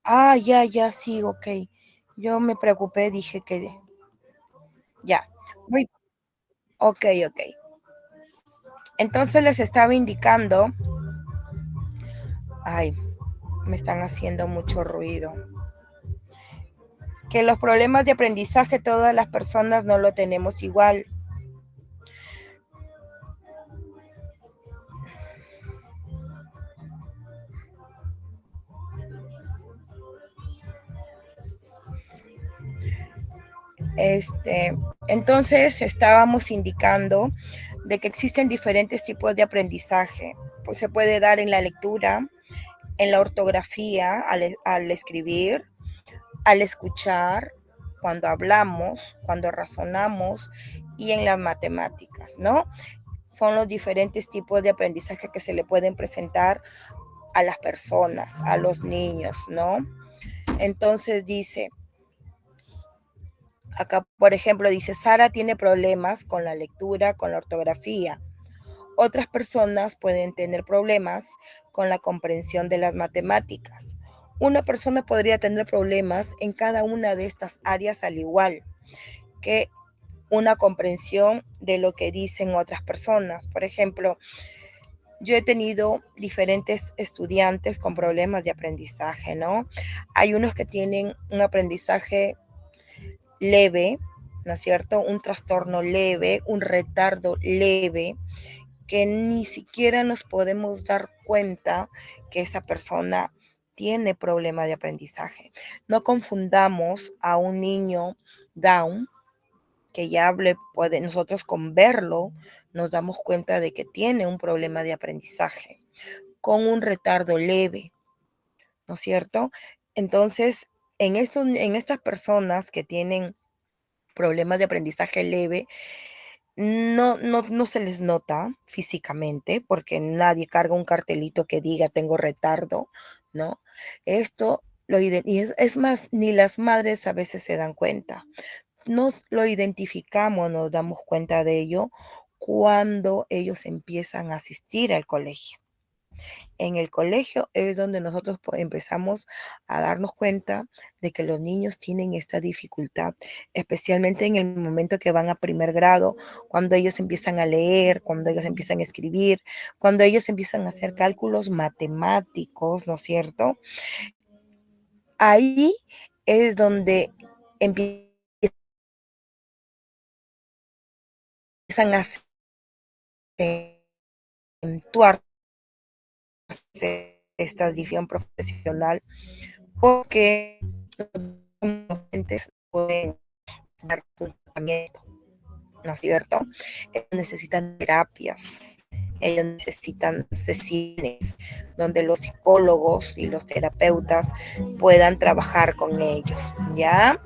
Ah, ya, sí, ok. Yo me preocupé, dije que... Ya, ok. Entonces les estaba indicando... Ay, me están haciendo mucho ruido. Que los problemas de aprendizaje todas las personas no lo tenemos igual. Entonces estábamos indicando de que existen diferentes tipos de aprendizaje. Pues se puede dar en la lectura, en la ortografía, al escribir, al escuchar, cuando hablamos, cuando razonamos y en las matemáticas, ¿no? Son los diferentes tipos de aprendizaje que se le pueden presentar a las personas, a los niños, ¿no? Entonces dice, acá por ejemplo dice, Sara tiene problemas con la lectura, con la ortografía. Otras personas pueden tener problemas con la comprensión de las matemáticas. Una persona podría tener problemas en cada una de estas áreas al igual que una comprensión de lo que dicen otras personas. Por ejemplo, yo he tenido diferentes estudiantes con problemas de aprendizaje, ¿no? Hay unos que tienen un aprendizaje leve, ¿no es cierto? Un trastorno leve, un retardo leve, que ni siquiera nos podemos dar cuenta que esa persona tiene problema de aprendizaje. No confundamos a un niño Down que ya hable, nosotros con verlo nos damos cuenta de que tiene un problema de aprendizaje con un retardo leve, ¿no es cierto? Entonces, en estas personas que tienen problemas de aprendizaje leve, no se les nota físicamente porque nadie carga un cartelito que diga tengo retardo, ¿no? Esto y es más, ni las madres a veces se dan cuenta. Nos lo identificamos, nos damos cuenta de ello cuando ellos empiezan a asistir al colegio. En el colegio es donde nosotros empezamos a darnos cuenta de que los niños tienen esta dificultad, especialmente en el momento que van a primer grado, cuando ellos empiezan a leer, cuando ellos empiezan a escribir, cuando ellos empiezan a hacer cálculos matemáticos, ¿no es cierto? Ahí es donde empiezan a acentuarse esta división profesional porque los docentes pueden dar un tratamiento, ¿no es cierto? Ellos necesitan terapias, ellos necesitan sesiones donde los psicólogos y los terapeutas puedan trabajar con ellos, ¿ya?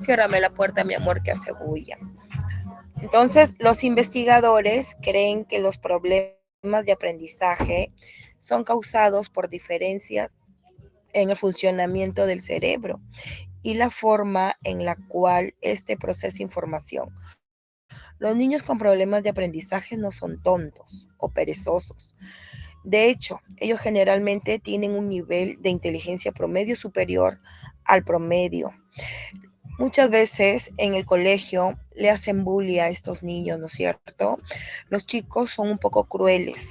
Ciérrame la puerta, mi amor, que hace bulla. Entonces, los investigadores creen que los problemas de aprendizaje son causados por diferencias en el funcionamiento del cerebro y la forma en la cual este procesa información. Los niños con problemas de aprendizaje no son tontos o perezosos. De hecho, ellos generalmente tienen un nivel de inteligencia promedio superior al promedio. Muchas veces en el colegio le hacen bullying a estos niños, ¿no es cierto? Los chicos son un poco crueles.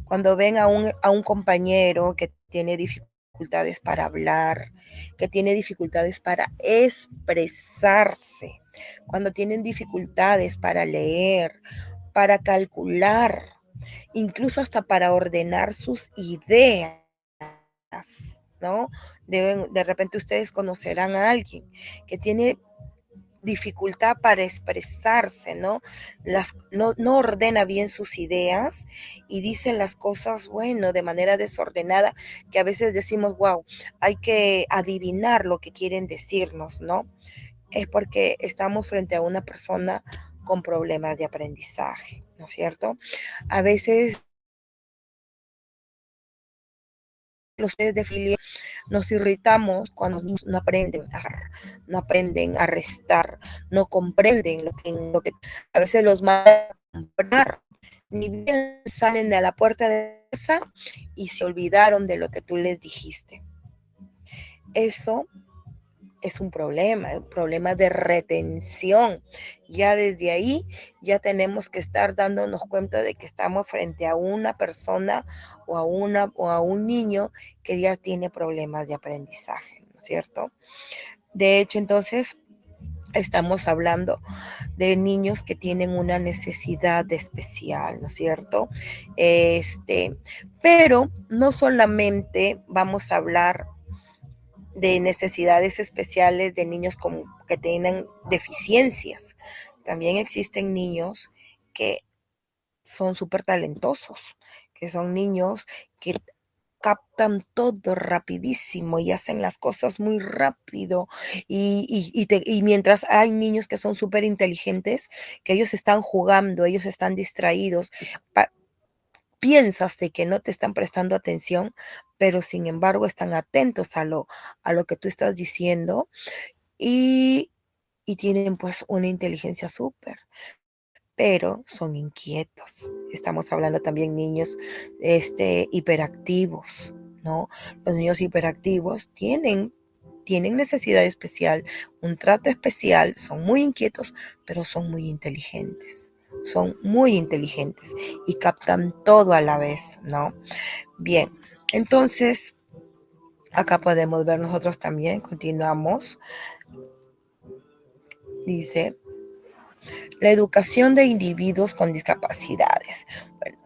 Cuando ven a un compañero que tiene dificultades para hablar, que tiene dificultades para expresarse, cuando tienen dificultades para leer, para calcular, incluso hasta para ordenar sus ideas, ¿no? De repente ustedes conocerán a alguien que tiene dificultad para expresarse, ¿no? No ordena bien sus ideas y dicen las cosas, bueno, de manera desordenada, que a veces decimos, wow, hay que adivinar lo que quieren decirnos, ¿no? Es porque estamos frente a una persona con problemas de aprendizaje, ¿no es cierto? A veces los test de filia nos irritamos cuando los niños no aprenden a hacer, no aprenden a restar, no comprenden lo que a veces los mandan a comprar, ni bien salen de la puerta de casa y se olvidaron de lo que tú les dijiste. Eso es un problema de retención. Ya desde ahí ya tenemos que estar dándonos cuenta de que estamos frente a una persona o a un niño que ya tiene problemas de aprendizaje, ¿no es cierto? De hecho, entonces, estamos hablando de niños que tienen una necesidad especial, ¿no es cierto? Pero no solamente vamos a hablar de necesidades especiales de niños que tienen deficiencias. También existen niños que son súper talentosos, que son niños que captan todo rapidísimo y hacen las cosas muy rápido. Y mientras hay niños que son súper inteligentes, que ellos están jugando, ellos están distraídos, piensas de que no te están prestando atención, pero sin embargo están atentos a lo que tú estás diciendo y, y tienen pues una inteligencia súper, pero son inquietos. Estamos hablando también niños hiperactivos, ¿no? Los niños hiperactivos tienen necesidad especial, un trato especial, son muy inquietos, pero son muy inteligentes. Son muy inteligentes y captan todo a la vez, ¿no? Bien, entonces acá podemos ver nosotros también, continuamos. Dice, La educación de individuos con discapacidades. Bueno,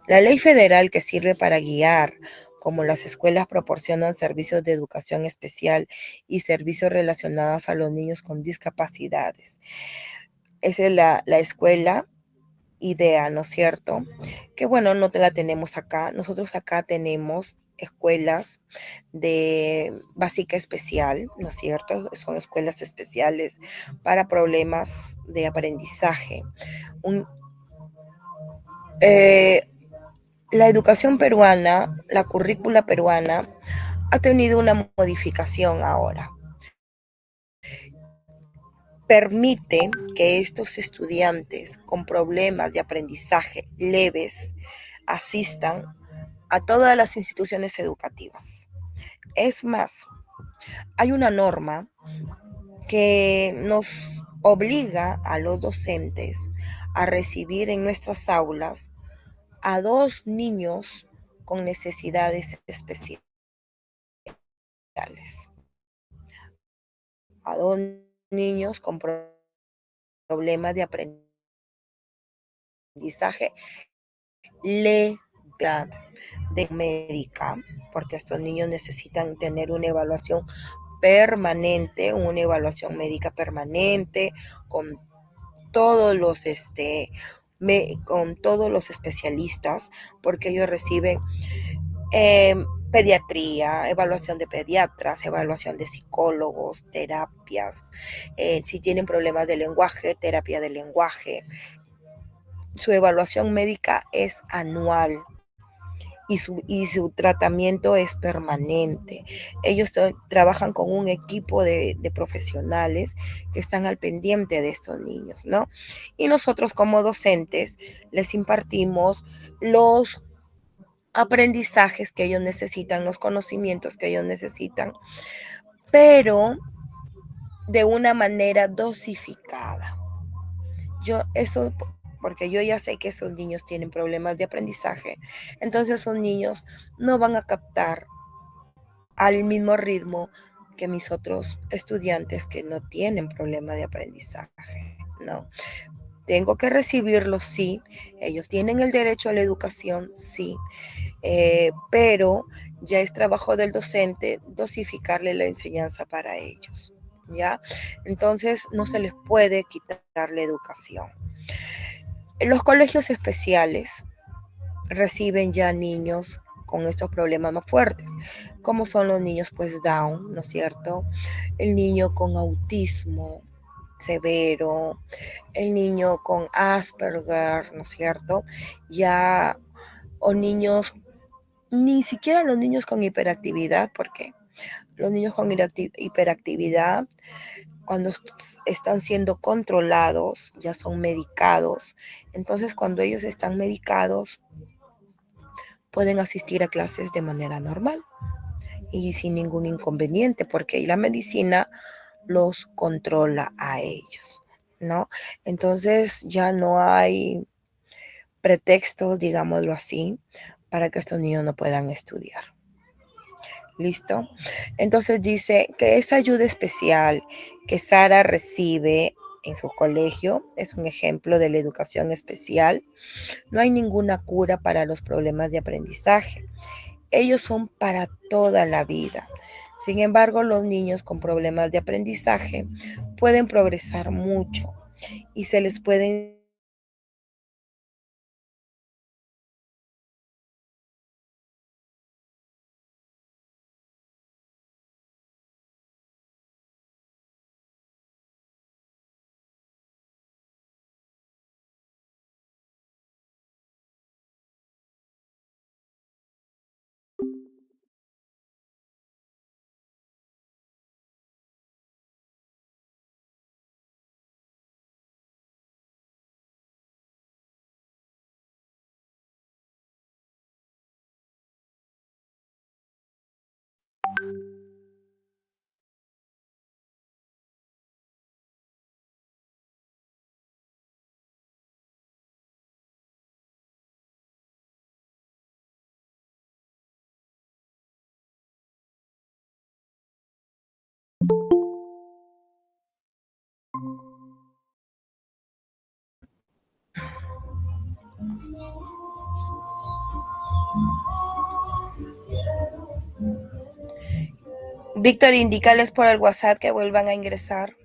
la ley federal que sirve para guiar como las escuelas proporcionan servicios de educación especial y servicios relacionados a los niños con discapacidades. Esa es la escuela IDEA, ¿no es cierto? Que bueno, no te la tenemos acá. Nosotros acá tenemos escuelas de básica especial, ¿no es cierto? Son escuelas especiales para problemas de aprendizaje. Un, eh, la educación peruana, la currícula peruana, ha tenido una modificación ahora. Permite que estos estudiantes con problemas de aprendizaje leves asistan a todas las instituciones educativas. Es más, hay una norma que nos obliga a los docentes a recibir en nuestras aulas a 2 niños con necesidades especiales, a 2 niños con problemas de aprendizaje leve de médica, porque estos niños necesitan tener una evaluación permanente, una evaluación médica permanente con todos los con todos los especialistas, porque ellos reciben pediatría, evaluación de pediatras, evaluación de psicólogos, terapias, si tienen problemas de lenguaje, terapia de lenguaje. Su evaluación médica es anual y su tratamiento es permanente. Ellos trabajan con un equipo de profesionales que están al pendiente de estos niños, ¿no? Y nosotros como docentes les impartimos los aprendizajes que ellos necesitan, los conocimientos que ellos necesitan, pero de una manera dosificada. Eso porque yo ya sé que esos niños tienen problemas de aprendizaje, entonces esos niños no van a captar al mismo ritmo que mis otros estudiantes que no tienen problema de aprendizaje, ¿no? Tengo que recibirlos, sí, ellos tienen el derecho a la educación, sí, pero ya es trabajo del docente dosificarle la enseñanza para ellos, ¿ya? Entonces no se les puede quitar la educación. Los colegios especiales reciben ya niños con estos problemas más fuertes, como son los niños pues Down, ¿no es cierto? El niño con autismo severo, el niño con Asperger, ¿no es cierto? Ya, o niños, ni siquiera los niños con hiperactividad, porque los niños con hiperactividad, cuando están siendo controlados, ya son medicados. Entonces, cuando ellos están medicados, pueden asistir a clases de manera normal y sin ningún inconveniente, porque la medicina los controla a ellos, ¿no? Entonces ya no hay pretextos, digámoslo así, para que estos niños no puedan estudiar. ¿Listo? Entonces dice que esa ayuda especial que Sara recibe en su colegio es un ejemplo de la educación especial. No hay ninguna cura para los problemas de aprendizaje. Ellos son para toda la vida. Sin embargo, los niños con problemas de aprendizaje pueden progresar mucho y se les pueden Víctor, indícales por el WhatsApp que vuelvan a ingresar.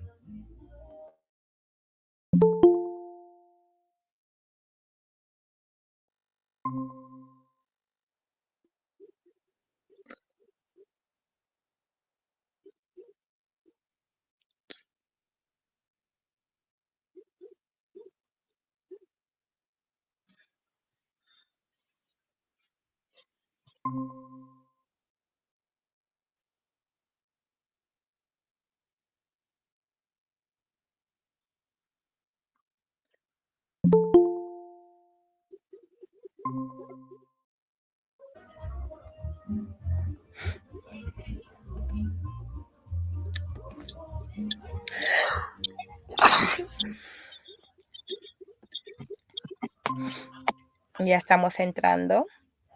Ya estamos entrando.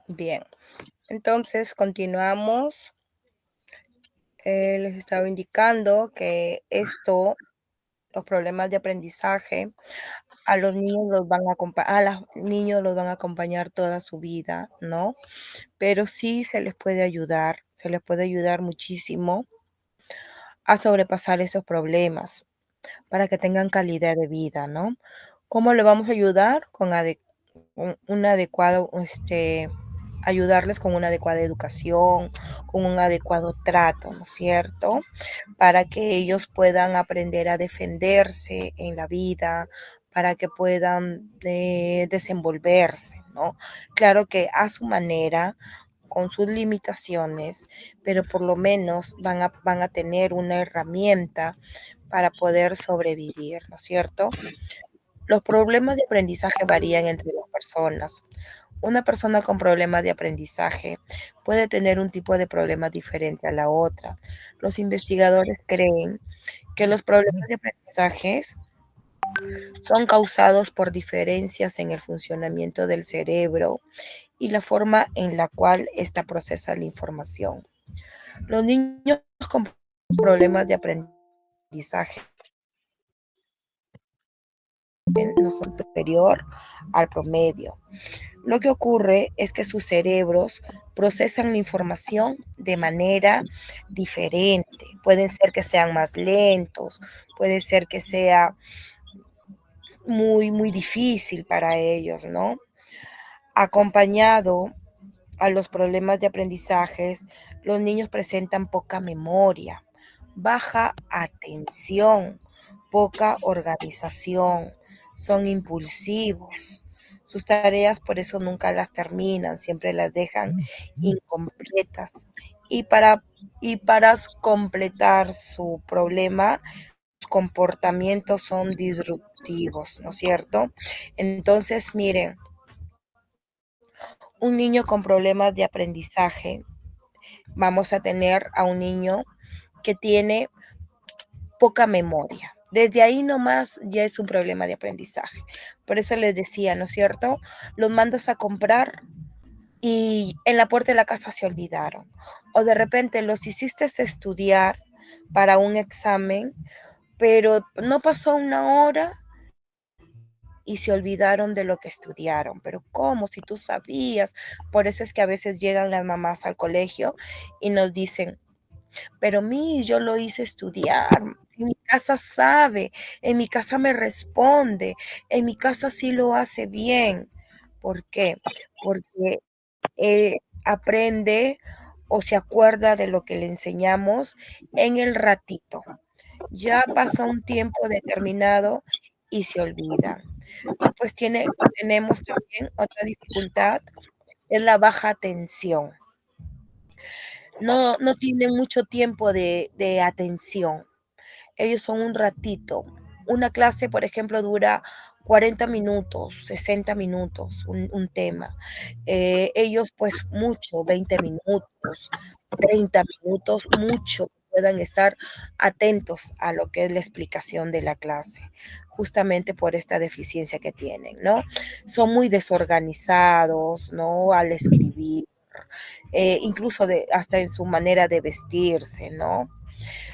Bien. Entonces, continuamos. Les estaba indicando que los problemas de aprendizaje, a los niños niños los van a acompañar toda su vida, ¿no? Pero sí se les puede ayudar muchísimo a sobrepasar esos problemas para que tengan calidad de vida, ¿no? ¿Cómo le vamos a ayudar? Con un adecuado, ayudarles con una adecuada educación, con un adecuado trato, ¿no es cierto? Para que ellos puedan aprender a defenderse en la vida, para que puedan desenvolverse, ¿no? Claro que a su manera, con sus limitaciones, pero por lo menos van a tener una herramienta para poder sobrevivir, ¿no es cierto? Los problemas de aprendizaje varían entre las personas. Una persona con problemas de aprendizaje puede tener un tipo de problema diferente a la otra. Los investigadores creen que los problemas de aprendizaje son causados por diferencias en el funcionamiento del cerebro y la forma en la cual ésta procesa la información. Los niños con problemas de aprendizaje no son superior al promedio. Lo que ocurre es que sus cerebros procesan la información de manera diferente. Pueden ser que sean más lentos, puede ser que sea muy, muy difícil para ellos, ¿no? Acompañado a los problemas de aprendizajes, los niños presentan poca memoria, baja atención, poca organización, son impulsivos. Sus tareas por eso nunca las terminan, siempre las dejan incompletas. Y para, y para completar su problema, sus comportamientos son disruptivos, ¿no es cierto? Entonces, miren, un niño con problemas de aprendizaje, vamos a tener a un niño que tiene poca memoria. Desde ahí nomás ya es un problema de aprendizaje. Por eso les decía, ¿no es cierto? Los mandas a comprar y en la puerta de la casa se olvidaron. O de repente los hiciste estudiar para un examen, pero no pasó una hora y se olvidaron de lo que estudiaron. Pero ¿cómo? Si tú sabías. Por eso es que a veces llegan las mamás al colegio y nos dicen, pero yo lo hice estudiar, en mi casa sabe, en mi casa me responde, en mi casa sí lo hace bien. ¿Por qué? Porque aprende o se acuerda de lo que le enseñamos en el ratito. Ya pasa un tiempo determinado y se olvida. Después tenemos también otra dificultad, es la baja atención. No tienen mucho tiempo de atención. Ellos son un ratito. Una clase, por ejemplo, dura 40 minutos, 60 minutos, un tema. Ellos, pues, mucho, 20 minutos, 30 minutos, mucho, puedan estar atentos a lo que es la explicación de la clase, justamente por esta deficiencia que tienen, ¿no? Son muy desorganizados, ¿no? Al escribir, incluso hasta en su manera de vestirse, ¿no?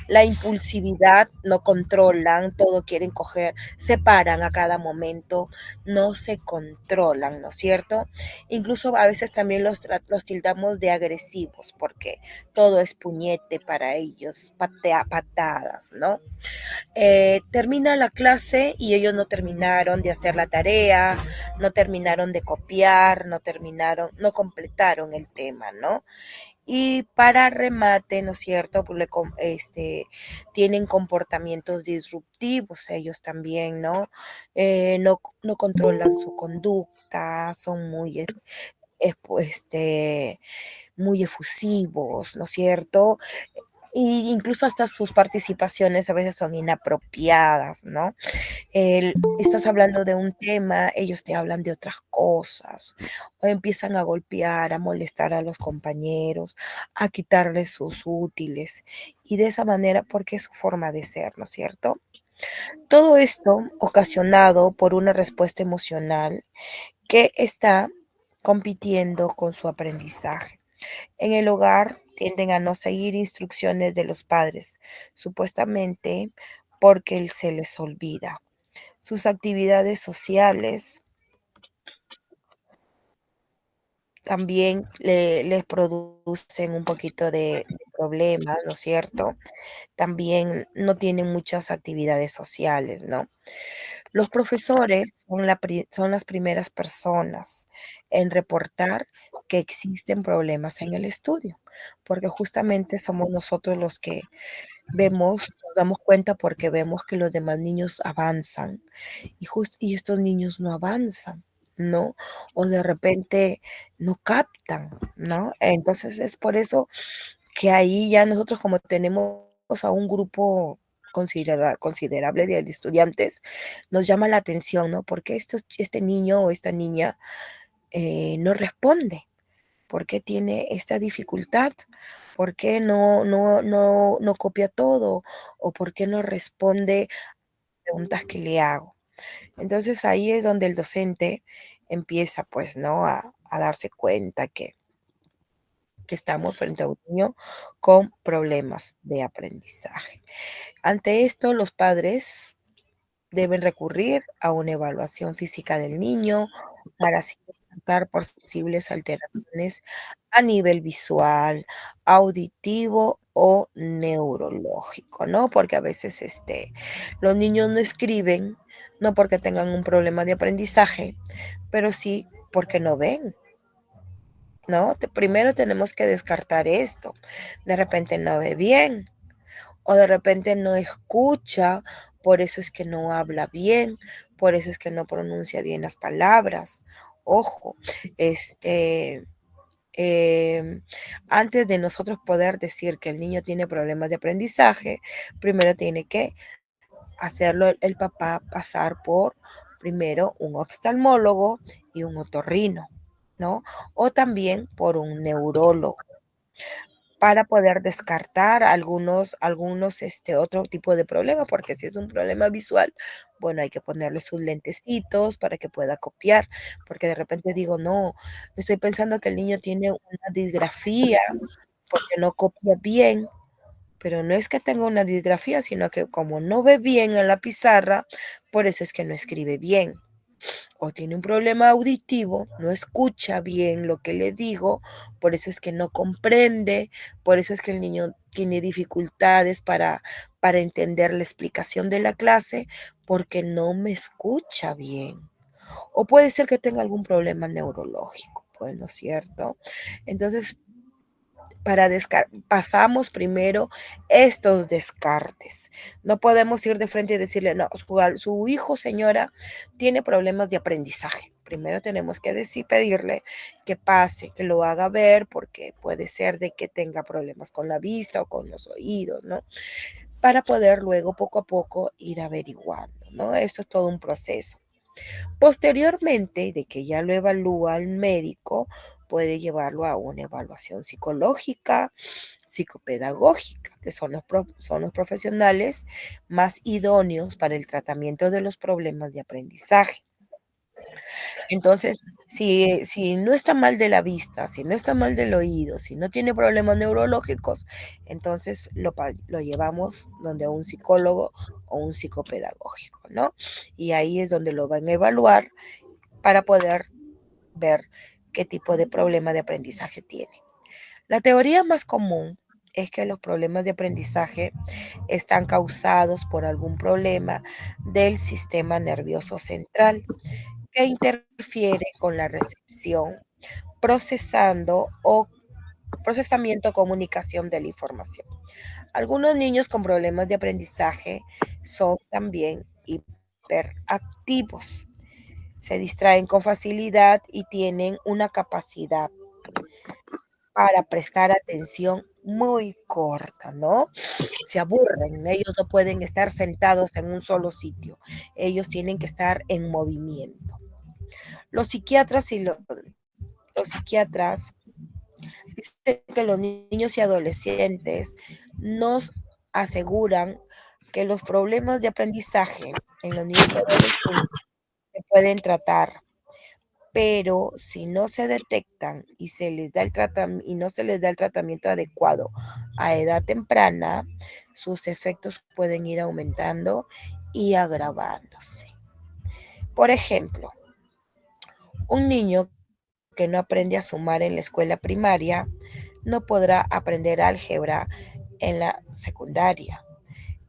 La impulsividad, no controlan, todo quieren coger, se paran a cada momento, no se controlan, ¿no es cierto? Incluso a veces también los tildamos de agresivos, porque todo es puñete para ellos, patadas, ¿no? Termina la clase y ellos no terminaron de hacer la tarea, no terminaron de copiar, no completaron el tema, ¿no? Y para remate, ¿no es cierto? Pues tienen comportamientos disruptivos ellos también, ¿no? No controlan su conducta, son muy efusivos, ¿no es cierto? Y incluso hasta sus participaciones a veces son inapropiadas, ¿no? Estás hablando de un tema, ellos te hablan de otras cosas, o empiezan a golpear, a molestar a los compañeros, a quitarles sus útiles, y de esa manera, porque es su forma de ser, ¿no es cierto? Todo esto ocasionado por una respuesta emocional que está compitiendo con su aprendizaje. En el hogar tienden a no seguir instrucciones de los padres, supuestamente porque se les olvida. Sus actividades sociales también les producen un poquito de problemas, ¿no es cierto? También no tienen muchas actividades sociales, ¿no? Los profesores son las primeras personas en reportar que existen problemas en el estudio, porque justamente somos nosotros los que nos damos cuenta porque vemos que los demás niños avanzan y estos niños no avanzan, ¿no? O de repente no captan, ¿no? Entonces es por eso que ahí ya nosotros como tenemos a un grupo considerable de estudiantes, nos llama la atención, ¿no? Porque este niño o esta niña no responde. ¿Por qué tiene esta dificultad? ¿Por qué no copia todo? ¿O por qué no responde preguntas que le hago? Entonces ahí es donde el docente empieza, pues, ¿no? A darse cuenta que estamos frente a un niño con problemas de aprendizaje. Ante esto, los padres deben recurrir a una evaluación física del niño para así descartar posibles alteraciones a nivel visual, auditivo o neurológico, ¿no? Porque a veces los niños no escriben, no porque tengan un problema de aprendizaje, pero sí porque no ven, ¿no? Primero tenemos que descartar esto. De repente no ve bien o de repente no escucha, por eso es que no habla bien, por eso es que no pronuncia bien las palabras. Ojo, este, em, antes de nosotros poder decir que el niño tiene problemas de aprendizaje, primero tiene que hacerlo el papá pasar por primero un oftalmólogo y un otorrino, ¿no? O también por un neurólogo para poder descartar otro tipo de problema, porque si es un problema visual, bueno, hay que ponerle sus lentecitos para que pueda copiar, porque de repente digo, no, estoy pensando que el niño tiene una disgrafía porque no copia bien, pero no es que tenga una disgrafía, sino que como no ve bien en la pizarra, por eso es que no escribe bien o tiene un problema auditivo, no escucha bien lo que le digo, por eso es que no comprende, por eso es que el niño tiene dificultades para entender la explicación de la clase, porque no me escucha bien. O puede ser que tenga algún problema neurológico, pues, ¿no es cierto? Entonces, pasamos primero estos descartes. No podemos ir de frente y decirle, no, su hijo, señora, tiene problemas de aprendizaje. Primero tenemos que pedirle que pase, que lo haga ver, porque puede ser de que tenga problemas con la vista o con los oídos, ¿no? Para poder luego poco a poco ir averiguando, ¿no? Esto es todo un proceso. Posteriormente de que ya lo evalúa el médico, puede llevarlo a una evaluación psicológica, psicopedagógica, que son los profesionales más idóneos para el tratamiento de los problemas de aprendizaje. Entonces, si no está mal de la vista, si no está mal del oído, si no tiene problemas neurológicos, entonces lo llevamos donde un psicólogo o un psicopedagógico, ¿no? Y ahí es donde lo van a evaluar para poder ver qué tipo de problema de aprendizaje tiene. La teoría más común es que los problemas de aprendizaje están causados por algún problema del sistema nervioso central que interfiere con la recepción, procesando o procesamiento o comunicación de la información. Algunos niños con problemas de aprendizaje son también hiperactivos, se distraen con facilidad y tienen una capacidad para prestar atención muy corta, ¿no? Se aburren, ellos no pueden estar sentados en un solo sitio, ellos tienen que estar en movimiento. Los psiquiatras y los psiquiatras dicen que los niños y adolescentes nos aseguran que los problemas de aprendizaje en los niños y adolescentes se pueden tratar, pero si no se detectan y se les da y no se les da el tratamiento adecuado a edad temprana, sus efectos pueden ir aumentando y agravándose. Por ejemplo, un niño que no aprende a sumar en la escuela primaria no podrá aprender álgebra en la secundaria.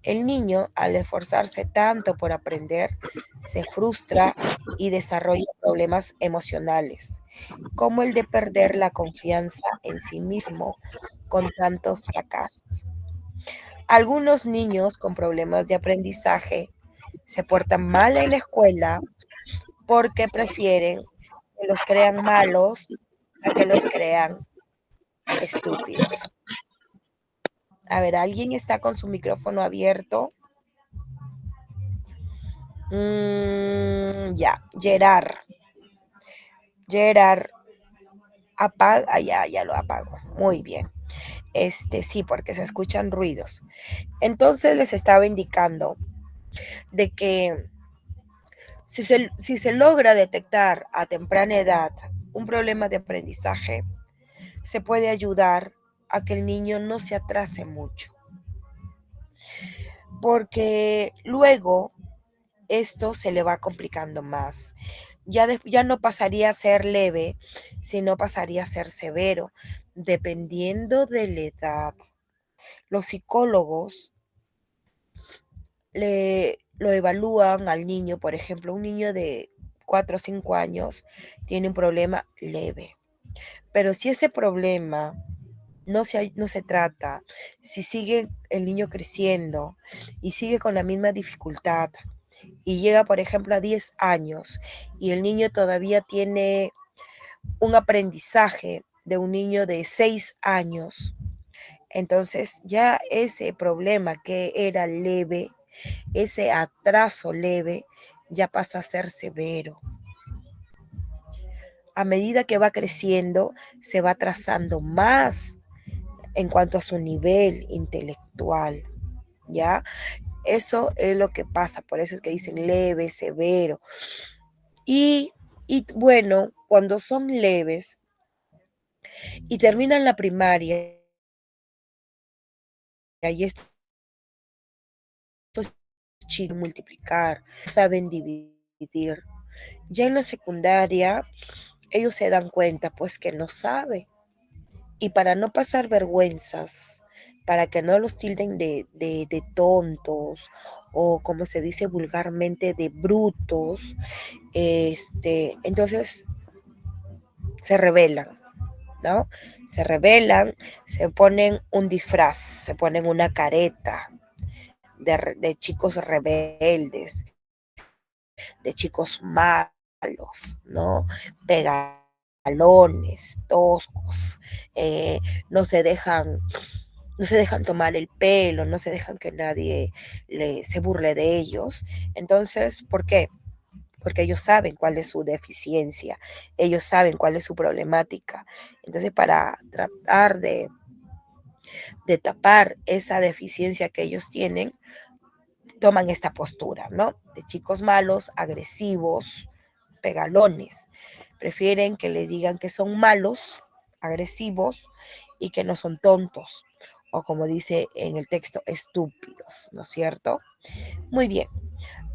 El niño, al esforzarse tanto por aprender, se frustra y desarrolla problemas emocionales, como el de perder la confianza en sí mismo con tantos fracasos. Algunos niños con problemas de aprendizaje se portan mal en la escuela porque prefieren que los crean malos a que los crean estúpidos. A ver, ¿alguien está con su micrófono abierto? Ya, Gerard. Gerard, apaga, ya lo apago. Muy bien. Sí, porque se escuchan ruidos. Entonces les estaba indicando de que si se logra detectar a temprana edad un problema de aprendizaje, se puede ayudar a que el niño no se atrase mucho. Porque luego esto se le va complicando más. Ya no pasaría a ser leve, sino pasaría a ser severo, dependiendo de la edad. Los psicólogos lo evalúan al niño, por ejemplo, un niño de 4 o 5 años tiene un problema leve, pero si ese problema no se trata, si sigue el niño creciendo y sigue con la misma dificultad y llega, por ejemplo, a 10 años y el niño todavía tiene un aprendizaje de un niño de 6 años, entonces ya ese problema que era leve, ese atraso leve, ya pasa a ser severo. A medida que va creciendo, se va atrasando más en cuanto a su nivel intelectual, ¿ya? Eso es lo que pasa, por eso es que dicen leve, severo. Y, y bueno, cuando son leves y terminan la primaria, y estos chicos multiplicar, saben dividir. Ya en la secundaria, ellos se dan cuenta, pues, que no saben. Y para no pasar vergüenzas, para que no los tilden de tontos o como se dice vulgarmente, de brutos, entonces se rebelan, ¿no? Se rebelan, se ponen un disfraz, se ponen una careta de chicos rebeldes, de chicos malos, ¿no? Pegalones, toscos, no se dejan, no se dejan tomar el pelo, no se dejan que nadie se burle de ellos. Entonces, ¿por qué? Porque ellos saben cuál es su deficiencia, ellos saben cuál es su problemática. Entonces, para tratar de tapar esa deficiencia que ellos tienen, toman esta postura, ¿no? De chicos malos, agresivos, pegalones. Prefieren que le digan que son malos, agresivos y que no son tontos. O como dice en el texto, estúpidos, ¿no es cierto? Muy bien.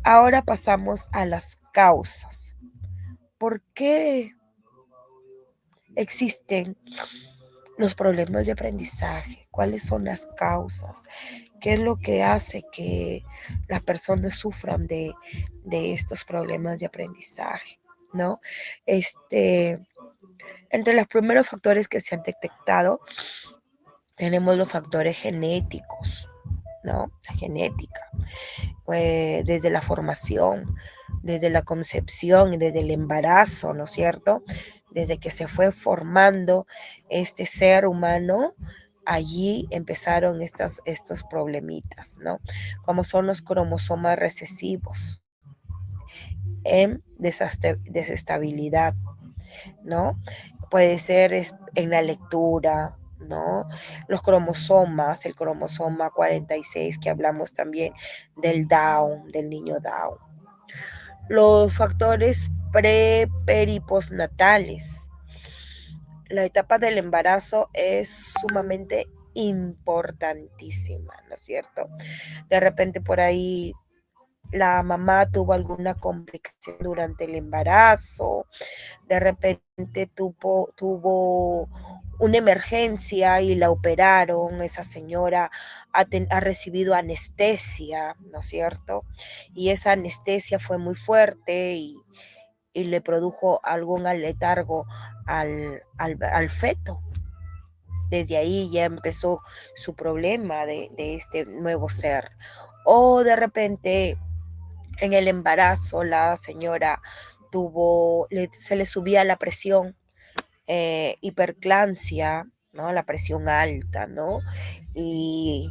Ahora pasamos a las causas. ¿Por qué existen los problemas de aprendizaje? ¿Cuáles son las causas? ¿Qué es lo que hace que las personas sufran de estos problemas de aprendizaje? ¿No? Entre los primeros factores que se han detectado, tenemos los factores genéticos, ¿no? La genética, desde la formación, desde la concepción y desde el embarazo, ¿no es cierto? Desde que se fue formando este ser humano, allí empezaron estos problemitas, ¿no? Como son los cromosomas recesivos en desestabilidad, ¿no? Puede ser en la lectura, ¿no? Los cromosomas, el cromosoma 46 que hablamos también del Down, del niño Down. Los factores pre-, y postnatales. La etapa del embarazo es sumamente importantísima, ¿no es cierto? De repente por ahí la mamá tuvo alguna complicación durante el embarazo, de repente tuvo una emergencia y la operaron, esa señora ha recibido anestesia, ¿no es cierto? Y esa anestesia fue muy fuerte y le produjo algún letargo al feto. Desde ahí ya empezó su problema de este nuevo ser. O de repente en el embarazo la señora se le subía la presión, hiperclancia, ¿no? La presión alta, ¿no? Y,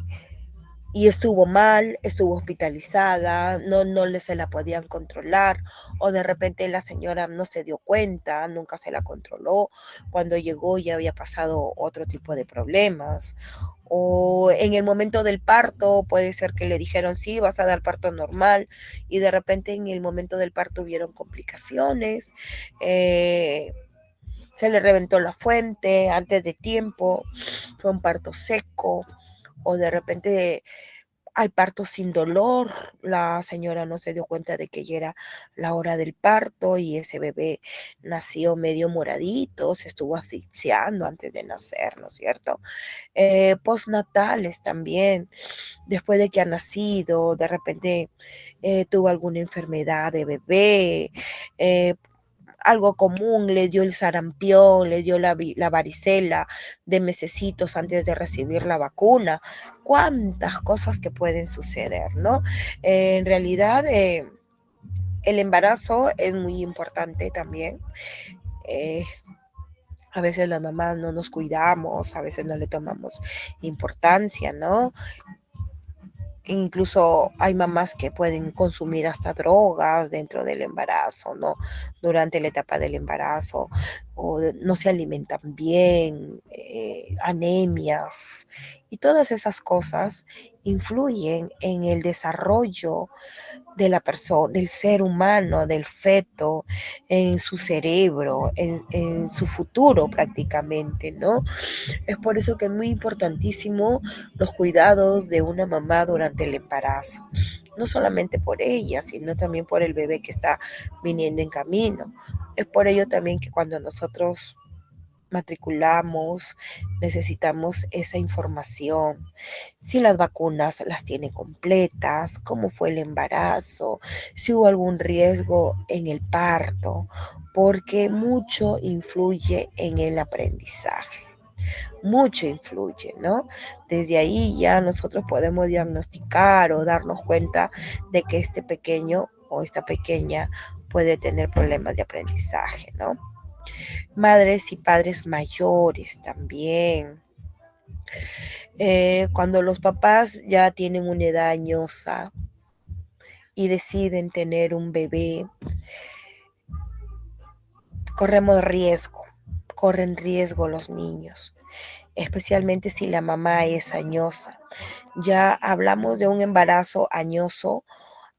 y estuvo mal, estuvo hospitalizada, no se la podían controlar, o de repente la señora no se dio cuenta, nunca se la controló, cuando llegó ya había pasado otro tipo de problemas. O en el momento del parto, puede ser que le dijeron, sí, vas a dar parto normal, y de repente en el momento del parto hubieron complicaciones, se le reventó la fuente antes de tiempo, fue un parto seco, o de repente hay parto sin dolor, la señora no se dio cuenta de que ya era la hora del parto y ese bebé nació medio moradito, se estuvo asfixiando antes de nacer, ¿no es cierto? Postnatales también, después de que ha nacido, de repente tuvo alguna enfermedad de bebé, eh, algo común, le dio el sarampión, le dio la varicela de mesecitos antes de recibir la vacuna. Cuántas cosas que pueden suceder, ¿no? En realidad, el embarazo es muy importante también. Eh, a veces las mamás no nos cuidamos, a veces no le tomamos importancia, ¿no? Incluso hay mamás que pueden consumir hasta drogas dentro del embarazo, ¿no? Durante la etapa del embarazo, o no se alimentan bien, anemias, y todas esas cosas influyen en el desarrollo de la persona, del ser humano, del feto, en su cerebro, en su futuro prácticamente, ¿no? Es por eso que es muy importantísimo los cuidados de una mamá durante el embarazo. No solamente por ella, sino también por el bebé que está viniendo en camino. Es por ello también que cuando nosotros matriculamos, necesitamos esa información. Si las vacunas las tiene completas, cómo fue el embarazo, si hubo algún riesgo en el parto, porque mucho influye en el aprendizaje. Mucho influye, ¿no? Desde ahí ya nosotros podemos diagnosticar o darnos cuenta de que este pequeño o esta pequeña puede tener problemas de aprendizaje, ¿no? Madres y padres mayores también. Cuando los papás ya tienen una edad añosa y deciden tener un bebé, corren riesgo los niños, especialmente si la mamá es añosa. Ya hablamos de un embarazo añoso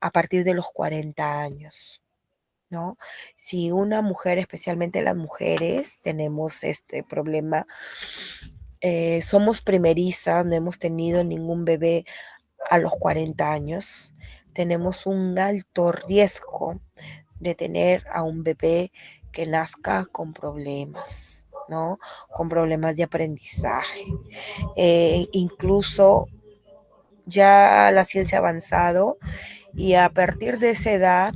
a partir de los 40 años, ¿no? Si una mujer, especialmente las mujeres, tenemos este problema, somos primerizas, no hemos tenido ningún bebé a los 40 años, tenemos un alto riesgo de tener a un bebé que nazca con problemas, ¿no? Con problemas de aprendizaje. Incluso ya la ciencia ha avanzado y a partir de esa edad,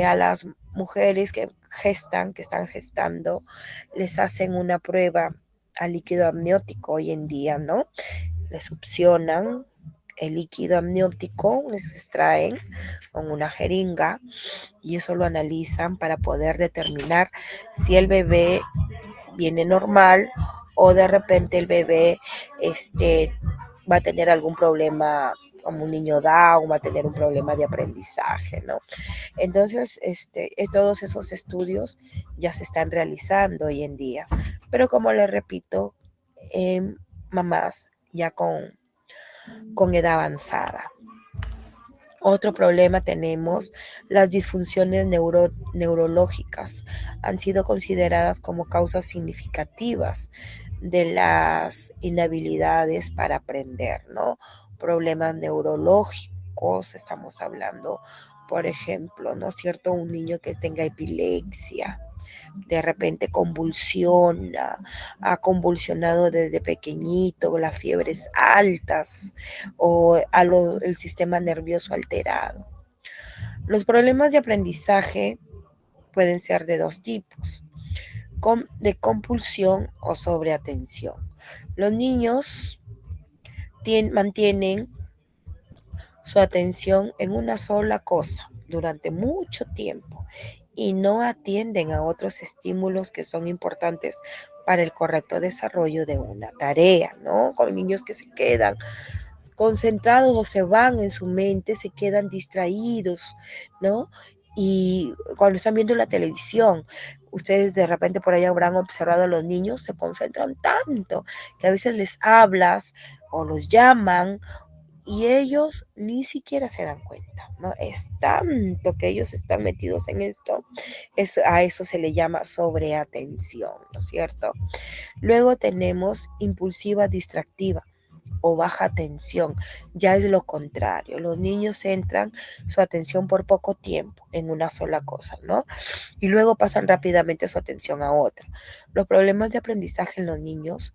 a las mujeres que gestan, que están gestando, les hacen una prueba al líquido amniótico hoy en día, ¿no? Les succionan el líquido amniótico, les extraen con una jeringa y eso lo analizan para poder determinar si el bebé viene normal o de repente el bebé va a tener algún problema como un niño Down, va a tener un problema de aprendizaje, ¿no? Entonces, todos esos estudios ya se están realizando hoy en día, pero como les repito, mamás ya con edad avanzada. Otro problema tenemos, las disfunciones neurológicas han sido consideradas como causas significativas de las inhabilidades para aprender, ¿no? Problemas neurológicos, estamos hablando, por ejemplo, ¿no es cierto? Un niño que tenga epilepsia, de repente convulsiona, ha convulsionado desde pequeñito, las fiebres altas o el sistema nervioso alterado. Los problemas de aprendizaje pueden ser de dos tipos, de compulsión o sobreatención. Los niños mantienen su atención en una sola cosa durante mucho tiempo y no atienden a otros estímulos que son importantes para el correcto desarrollo de una tarea, ¿no? Con niños que se quedan concentrados o se van en su mente, se quedan distraídos, ¿no? Y cuando están viendo la televisión, ustedes de repente por ahí habrán observado a los niños, se concentran tanto que a veces les hablas o los llaman y ellos ni siquiera se dan cuenta, ¿no? Es tanto que ellos están metidos en esto, a eso se le llama sobreatención, ¿no es cierto? Luego tenemos impulsiva distractiva o baja atención, ya es lo contrario, los niños centran su atención por poco tiempo en una sola cosa, ¿no? Y luego pasan rápidamente su atención a otra. Los problemas de aprendizaje en los niños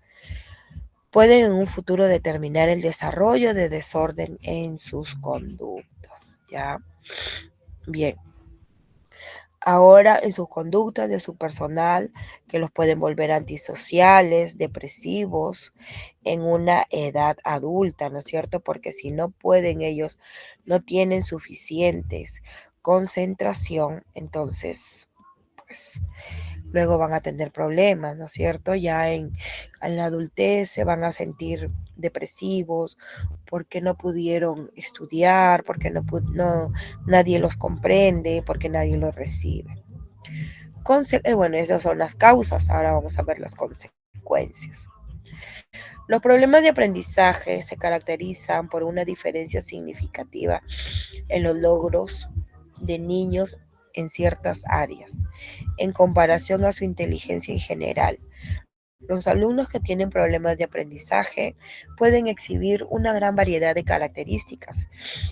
pueden en un futuro determinar el desarrollo de desorden en sus conductas, ¿ya? Bien. Ahora en sus conductas de su personal, que los pueden volver antisociales, depresivos, en una edad adulta, ¿no es cierto? Porque si no pueden ellos, no tienen suficientes concentración, entonces, pues luego van a tener problemas, ¿no es cierto? Ya en la adultez se van a sentir depresivos porque no pudieron estudiar, porque nadie los comprende, porque nadie los recibe. Bueno, esas son las causas, ahora vamos a ver las consecuencias. Los problemas de aprendizaje se caracterizan por una diferencia significativa en los logros de niños en ciertas áreas, en comparación a su inteligencia en general. Los alumnos que tienen problemas de aprendizaje pueden exhibir una gran variedad de características,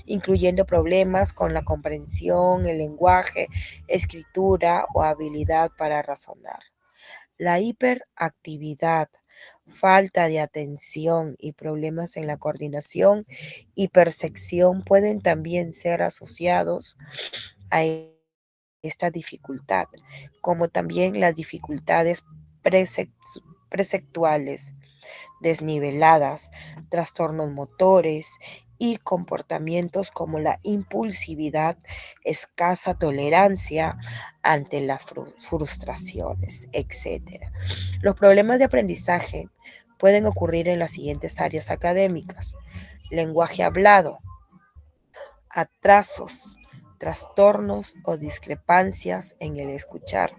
incluyendo problemas con la comprensión, el lenguaje, escritura o habilidad para razonar. La hiperactividad, falta de atención y problemas en la coordinación y percepción pueden también ser asociados a esta dificultad, como también las dificultades preceptuales desniveladas, trastornos motores y comportamientos como la impulsividad, escasa tolerancia ante las frustraciones, etc. Los problemas de aprendizaje pueden ocurrir en las siguientes áreas académicas: lenguaje hablado, atrasos, trastornos o discrepancias en el escuchar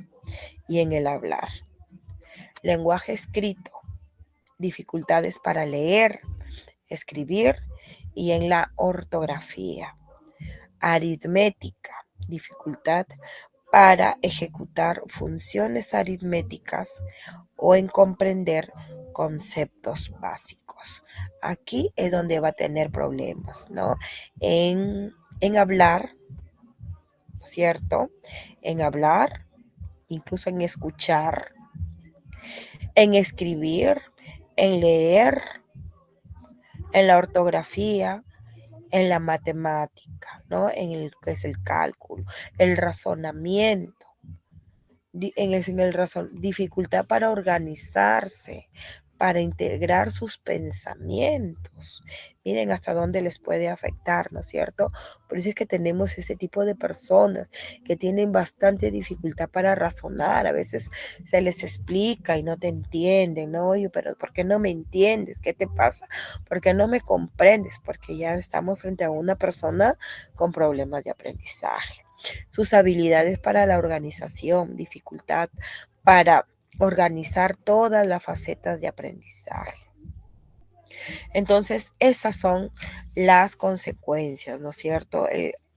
y en el hablar. Lenguaje escrito, dificultades para leer, escribir y en la ortografía. Aritmética, dificultad para ejecutar funciones aritméticas o en comprender conceptos básicos. Aquí es donde va a tener problemas, ¿no? En hablar, ¿cierto? En hablar, incluso en escuchar, en escribir, en leer, en la ortografía, en la matemática, ¿no? En el que es el cálculo, el razonamiento, dificultad para organizarse, para integrar sus pensamientos. Miren hasta dónde les puede afectar, ¿no es cierto? Por eso es que tenemos ese tipo de personas que tienen bastante dificultad para razonar. A veces se les explica y no te entienden, ¿no? Oye, pero ¿por qué no me entiendes? ¿Qué te pasa? ¿Por qué no me comprendes? Porque ya estamos frente a una persona con problemas de aprendizaje. Sus habilidades para la organización, dificultad para organizar todas las facetas de aprendizaje. Entonces, esas son las consecuencias, ¿no es cierto?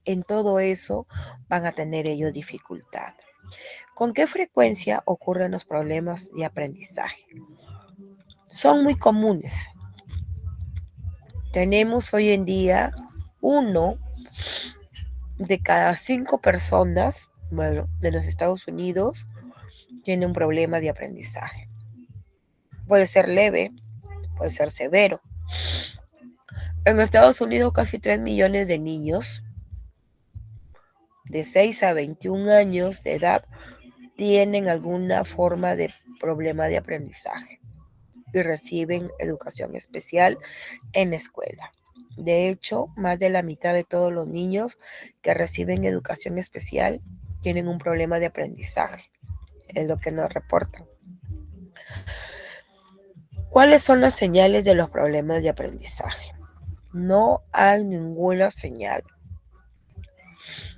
En todo eso van a tener ellos dificultad. ¿Con qué frecuencia ocurren los problemas de aprendizaje? Son muy comunes. Tenemos hoy en día 1 de cada 5 personas, bueno, de los Estados Unidos, tiene un problema de aprendizaje. Puede ser leve, puede ser severo. En Estados Unidos casi 3 millones de niños de 6 a 21 años de edad tienen alguna forma de problema de aprendizaje y reciben educación especial en la escuela. De hecho, más de la mitad de todos los niños que reciben educación especial tienen un problema de aprendizaje, es lo que nos reportan. ¿Cuáles son las señales de los problemas de aprendizaje? No hay ninguna señal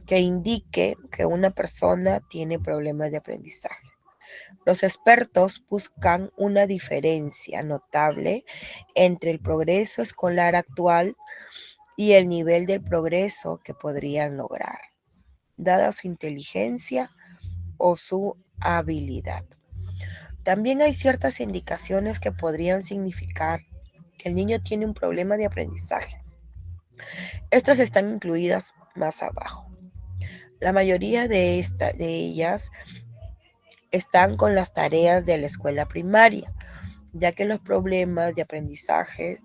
que indique que una persona tiene problemas de aprendizaje. Los expertos buscan una diferencia notable entre el progreso escolar actual y el nivel del progreso que podrían lograr, dada su inteligencia o su habilidad. También hay ciertas indicaciones que podrían significar que el niño tiene un problema de aprendizaje. Estas están incluidas más abajo. La mayoría de ellas están con las tareas de la escuela primaria, ya que los problemas de aprendizaje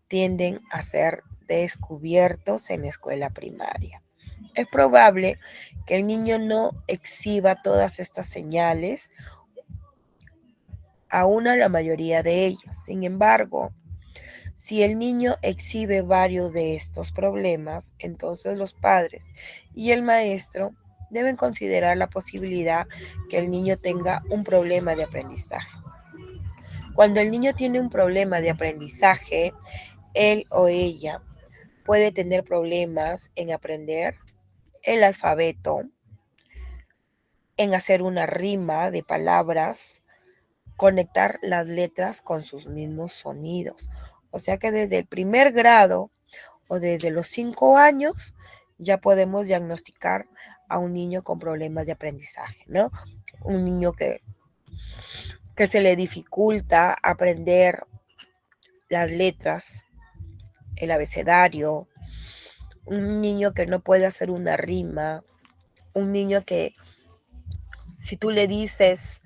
tienden a ser descubiertos en la escuela primaria. Es probable que el niño no exhiba todas estas señales, aún a la mayoría de ellas. Sin embargo, si el niño exhibe varios de estos problemas, entonces los padres y el maestro deben considerar la posibilidad que el niño tenga un problema de aprendizaje. Cuando el niño tiene un problema de aprendizaje, él o ella puede tener problemas en aprender el alfabeto, en hacer una rima de palabras, conectar las letras con sus mismos sonidos. O sea que desde el primer grado o desde los 5 años ya podemos diagnosticar a un niño con problemas de aprendizaje, ¿no? Un niño que se le dificulta aprender las letras, el abecedario, un niño que no puede hacer una rima, un niño que si tú le dices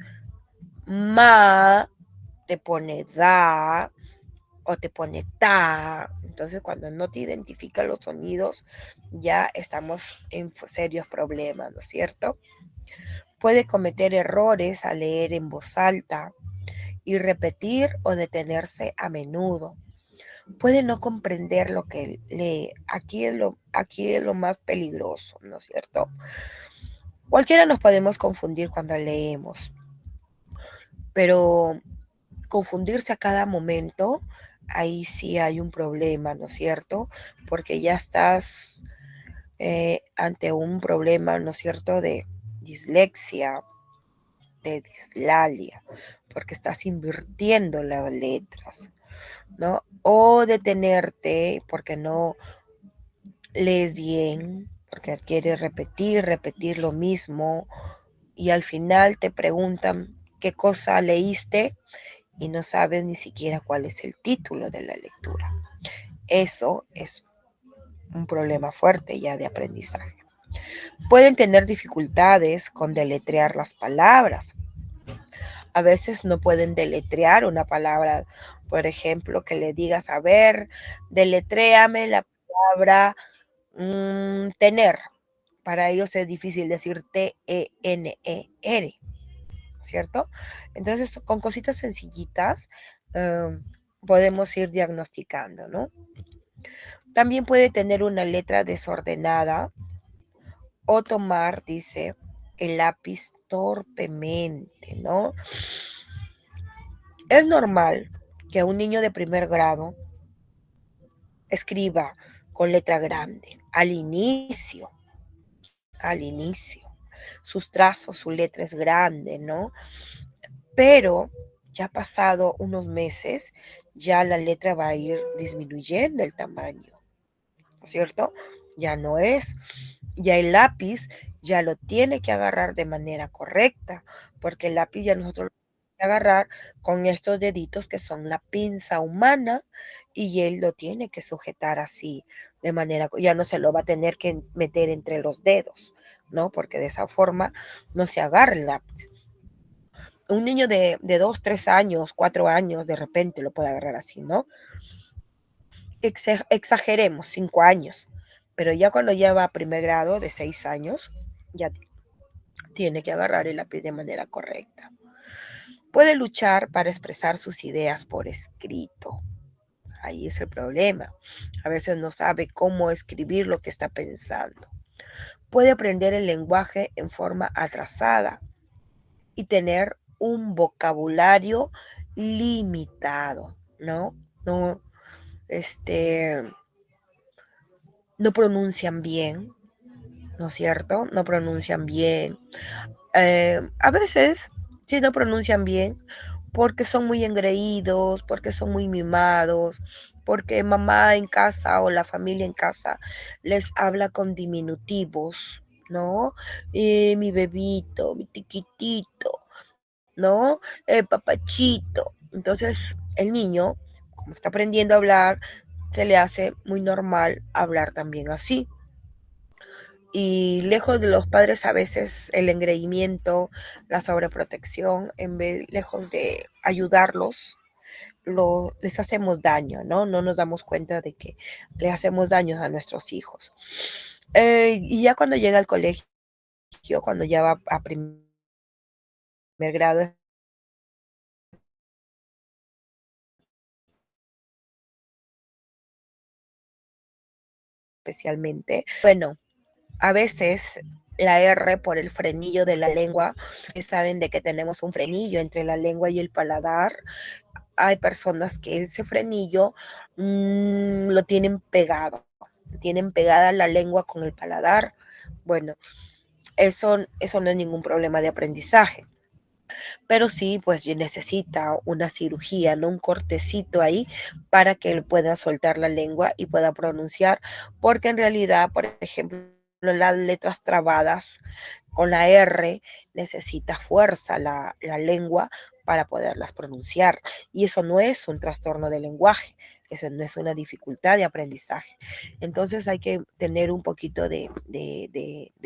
ma, te pone da o te pone ta. Entonces, cuando no te identifica los sonidos, ya estamos en serios problemas, ¿no es cierto? Puede cometer errores al leer en voz alta y repetir o detenerse a menudo. Puede no comprender lo que lee. Aquí es lo más peligroso, ¿no es cierto? Cualquiera nos podemos confundir cuando leemos, pero confundirse a cada momento, ahí sí hay un problema, ¿no es cierto? Porque ya estás ante un problema, ¿no es cierto?, de dislexia, de dislalia, porque estás invirtiendo las letras, ¿no? O detenerte porque no lees bien, porque quiere repetir lo mismo y al final te preguntan qué cosa leíste y no sabes ni siquiera cuál es el título de la lectura. Eso es un problema fuerte ya de aprendizaje. Pueden tener dificultades con deletrear las palabras. A veces no pueden deletrear una palabra. Por ejemplo, que le digas, a ver, deletréame la palabra tener. Para ellos es difícil decir T-E-N-E-R, ¿cierto? Entonces, con cositas sencillitas podemos ir diagnosticando, ¿no? También puede tener una letra desordenada o tomar, dice, el lápiz torpemente, ¿no? Es normal que un niño de primer grado escriba con letra grande al inicio. Sus trazos, su letra es grande, ¿no? Pero ya pasado unos meses, ya la letra va a ir disminuyendo el tamaño, ¿no es cierto? Ya no es, ya el lápiz ya lo tiene que agarrar de manera correcta, porque el lápiz ya nosotros lo tenemos que agarrar con estos deditos que son la pinza humana y él lo tiene que sujetar así, de manera, ya no se lo va a tener que meter entre los dedos, ¿no? Porque de esa forma no se agarra el lápiz. Un niño de 2, 3 años, 4 años, de repente lo puede agarrar así, ¿no? Exageremos, 5 años, pero ya cuando ya va a primer grado de 6 años, ya tiene que agarrar el lápiz de manera correcta. Puede luchar para expresar sus ideas por escrito. Ahí es el problema. A veces no sabe cómo escribir lo que está pensando. Puede aprender el lenguaje en forma atrasada y tener un vocabulario limitado, ¿no? No, no pronuncian bien, ¿no es cierto? No pronuncian bien. A veces sí no pronuncian bien porque son muy engreídos, porque son muy mimados, porque mamá en casa o la familia en casa les habla con diminutivos, ¿no? Mi bebito, mi tiquitito, ¿no? Papachito. Entonces el niño, como está aprendiendo a hablar, se le hace muy normal hablar también así. Y lejos de los padres a veces el engreimiento, la sobreprotección, lejos de ayudarlos, les hacemos daño, ¿no? No nos damos cuenta de que le hacemos daños a nuestros hijos. Y ya cuando llega al colegio, cuando ya va a primer grado especialmente, bueno, a veces la R por el frenillo de la lengua, saben de que tenemos un frenillo entre la lengua y el paladar. Hay personas que ese frenillo lo tienen pegado, tienen pegada la lengua con el paladar. Bueno, eso no es ningún problema de aprendizaje, pero sí, pues necesita una cirugía, ¿no? Un cortecito ahí para que él pueda soltar la lengua y pueda pronunciar, porque en realidad, por ejemplo, las letras trabadas con la R necesita fuerza la lengua para poderlas pronunciar. Y eso no es un trastorno de lenguaje, eso no es una dificultad de aprendizaje. Entonces hay que tener un poquito de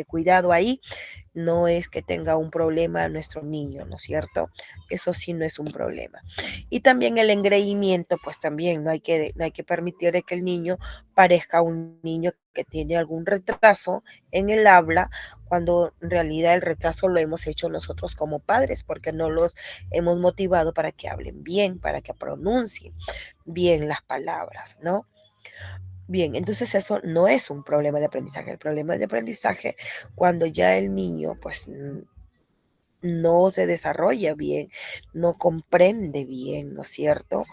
cuidado ahí. No es que tenga un problema nuestro niño, ¿no es cierto? Eso sí no es un problema. Y también el engreimiento, pues también no hay que permitir que el niño parezca un niño que tiene algún retraso en el habla, cuando en realidad el retraso lo hemos hecho nosotros como padres, porque no los hemos motivado para que hablen bien, para que pronuncien bien las palabras, ¿no? Bien, entonces eso no es un problema de aprendizaje. El problema de aprendizaje cuando ya el niño pues no se desarrolla bien, no comprende bien, ¿no es cierto?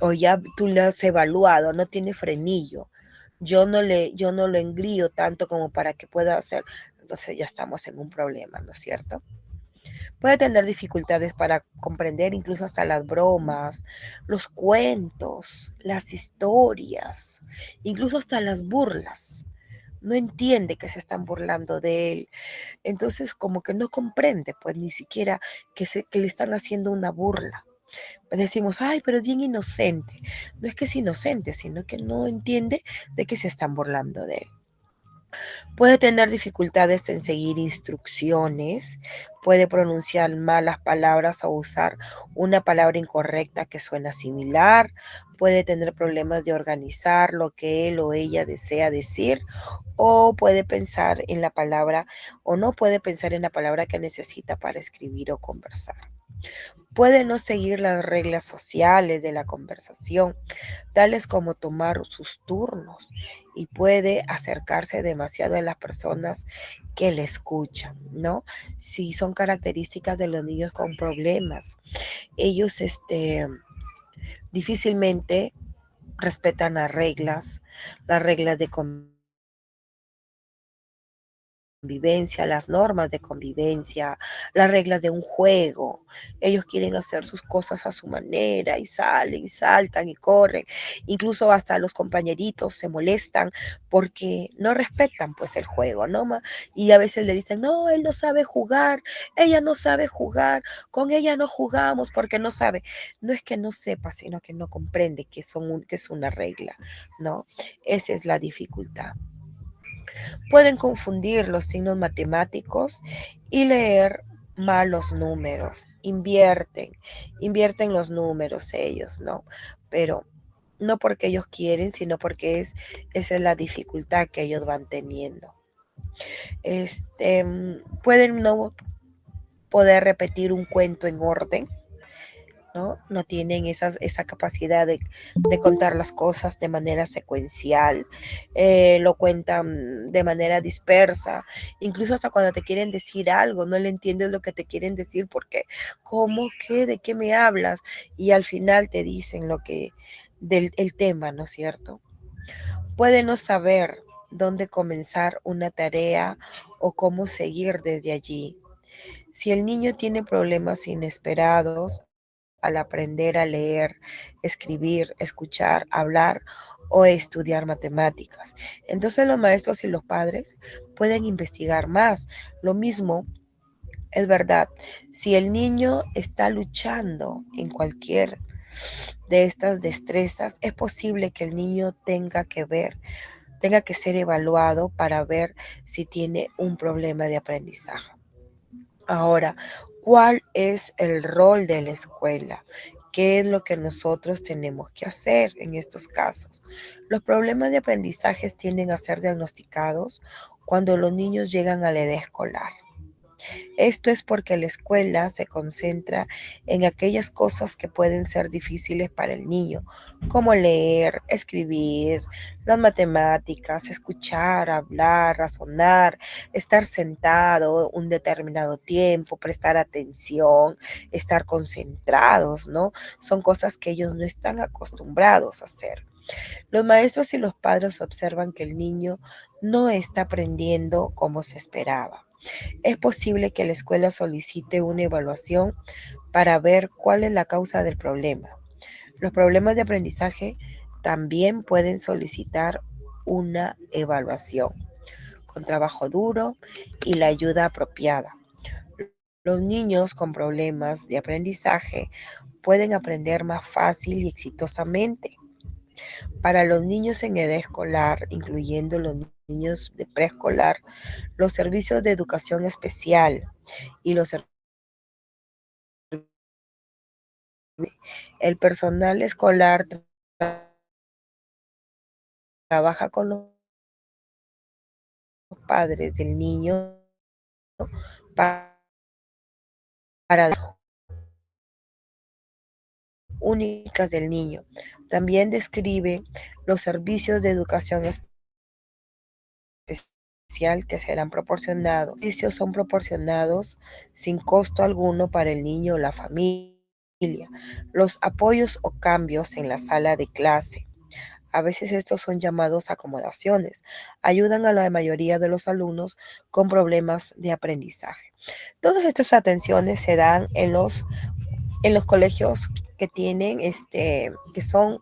O ya tú le has evaluado, no tiene frenillo. Yo no lo engrío tanto como para que pueda hacer. Entonces ya estamos en un problema, ¿no es cierto? Puede tener dificultades para comprender incluso hasta las bromas, los cuentos, las historias, incluso hasta las burlas. no entiende que se están burlando de él. Entonces como que no comprende pues ni siquiera que le están haciendo una burla. Decimos, ay, pero es bien inocente. No es que es inocente, sino que no entiende de que se están burlando de él. Puede tener dificultades en seguir instrucciones, puede pronunciar malas palabras o usar una palabra incorrecta que suena similar, puede tener problemas de organizar lo que él o ella desea decir, o puede pensar en la palabra o no puede pensar en la palabra que necesita para escribir o conversar. Puede no seguir las reglas sociales de la conversación, tales como tomar sus turnos, y puede acercarse demasiado a las personas que le escuchan, ¿no? Si son características de los niños con problemas. Ellos difícilmente respetan las reglas de convivencia, las normas de convivencia, las reglas de un juego. Ellos quieren hacer sus cosas a su manera y salen y saltan y corren. Incluso hasta los compañeritos se molestan porque no respetan pues el juego, ¿no? Y a veces le dicen, no, él no sabe jugar, ella no sabe jugar, con ella no jugamos porque no sabe. No es que no sepa, sino que no comprende que es una regla, ¿no? Esa es la dificultad. Pueden confundir los signos matemáticos y leer mal los números. Invierten los números ellos, ¿no? Pero no porque ellos quieren, sino porque esa es la dificultad que ellos van teniendo. Pueden no poder repetir un cuento en orden, ¿no? No tienen esa capacidad de contar las cosas de manera secuencial, lo cuentan de manera dispersa, incluso hasta cuando te quieren decir algo, no le entiendes lo que te quieren decir porque, ¿cómo, qué, de qué me hablas? Y al final te dicen el tema, ¿no es cierto? Puede no saber dónde comenzar una tarea o cómo seguir desde allí. Si el niño tiene problemas inesperados, al aprender a leer, escribir, escuchar, hablar o estudiar matemáticas. Entonces los maestros y los padres pueden investigar más. Lo mismo es verdad. Si el niño está luchando en cualquier de estas destrezas, es posible que el niño tenga que ser evaluado para ver si tiene un problema de aprendizaje. Ahora, ¿cuál es el rol de la escuela? ¿Qué es lo que nosotros tenemos que hacer en estos casos? Los problemas de aprendizaje tienden a ser diagnosticados cuando los niños llegan a la edad escolar. Esto es porque la escuela se concentra en aquellas cosas que pueden ser difíciles para el niño, como leer, escribir, las matemáticas, escuchar, hablar, razonar, estar sentado un determinado tiempo, prestar atención, estar concentrados, ¿no? Son cosas que ellos no están acostumbrados a hacer. Los maestros y los padres observan que el niño no está aprendiendo como se esperaba. Es posible que la escuela solicite una evaluación para ver cuál es la causa del problema. Los problemas de aprendizaje también pueden solicitar una evaluación con trabajo duro y la ayuda apropiada. Los niños con problemas de aprendizaje pueden aprender más fácil y exitosamente. Para los niños en edad escolar, incluyendo los niños de preescolar, los servicios de educación especial y el personal escolar trabaja con los padres del niño para únicas del niño. También describe los servicios de educación especial que serán proporcionados. Los servicios son proporcionados sin costo alguno para el niño o la familia. Los apoyos o cambios en la sala de clase. A veces estos son llamados acomodaciones. Ayudan a la mayoría de los alumnos con problemas de aprendizaje. Todas estas atenciones se dan en los colegios que tienen, que son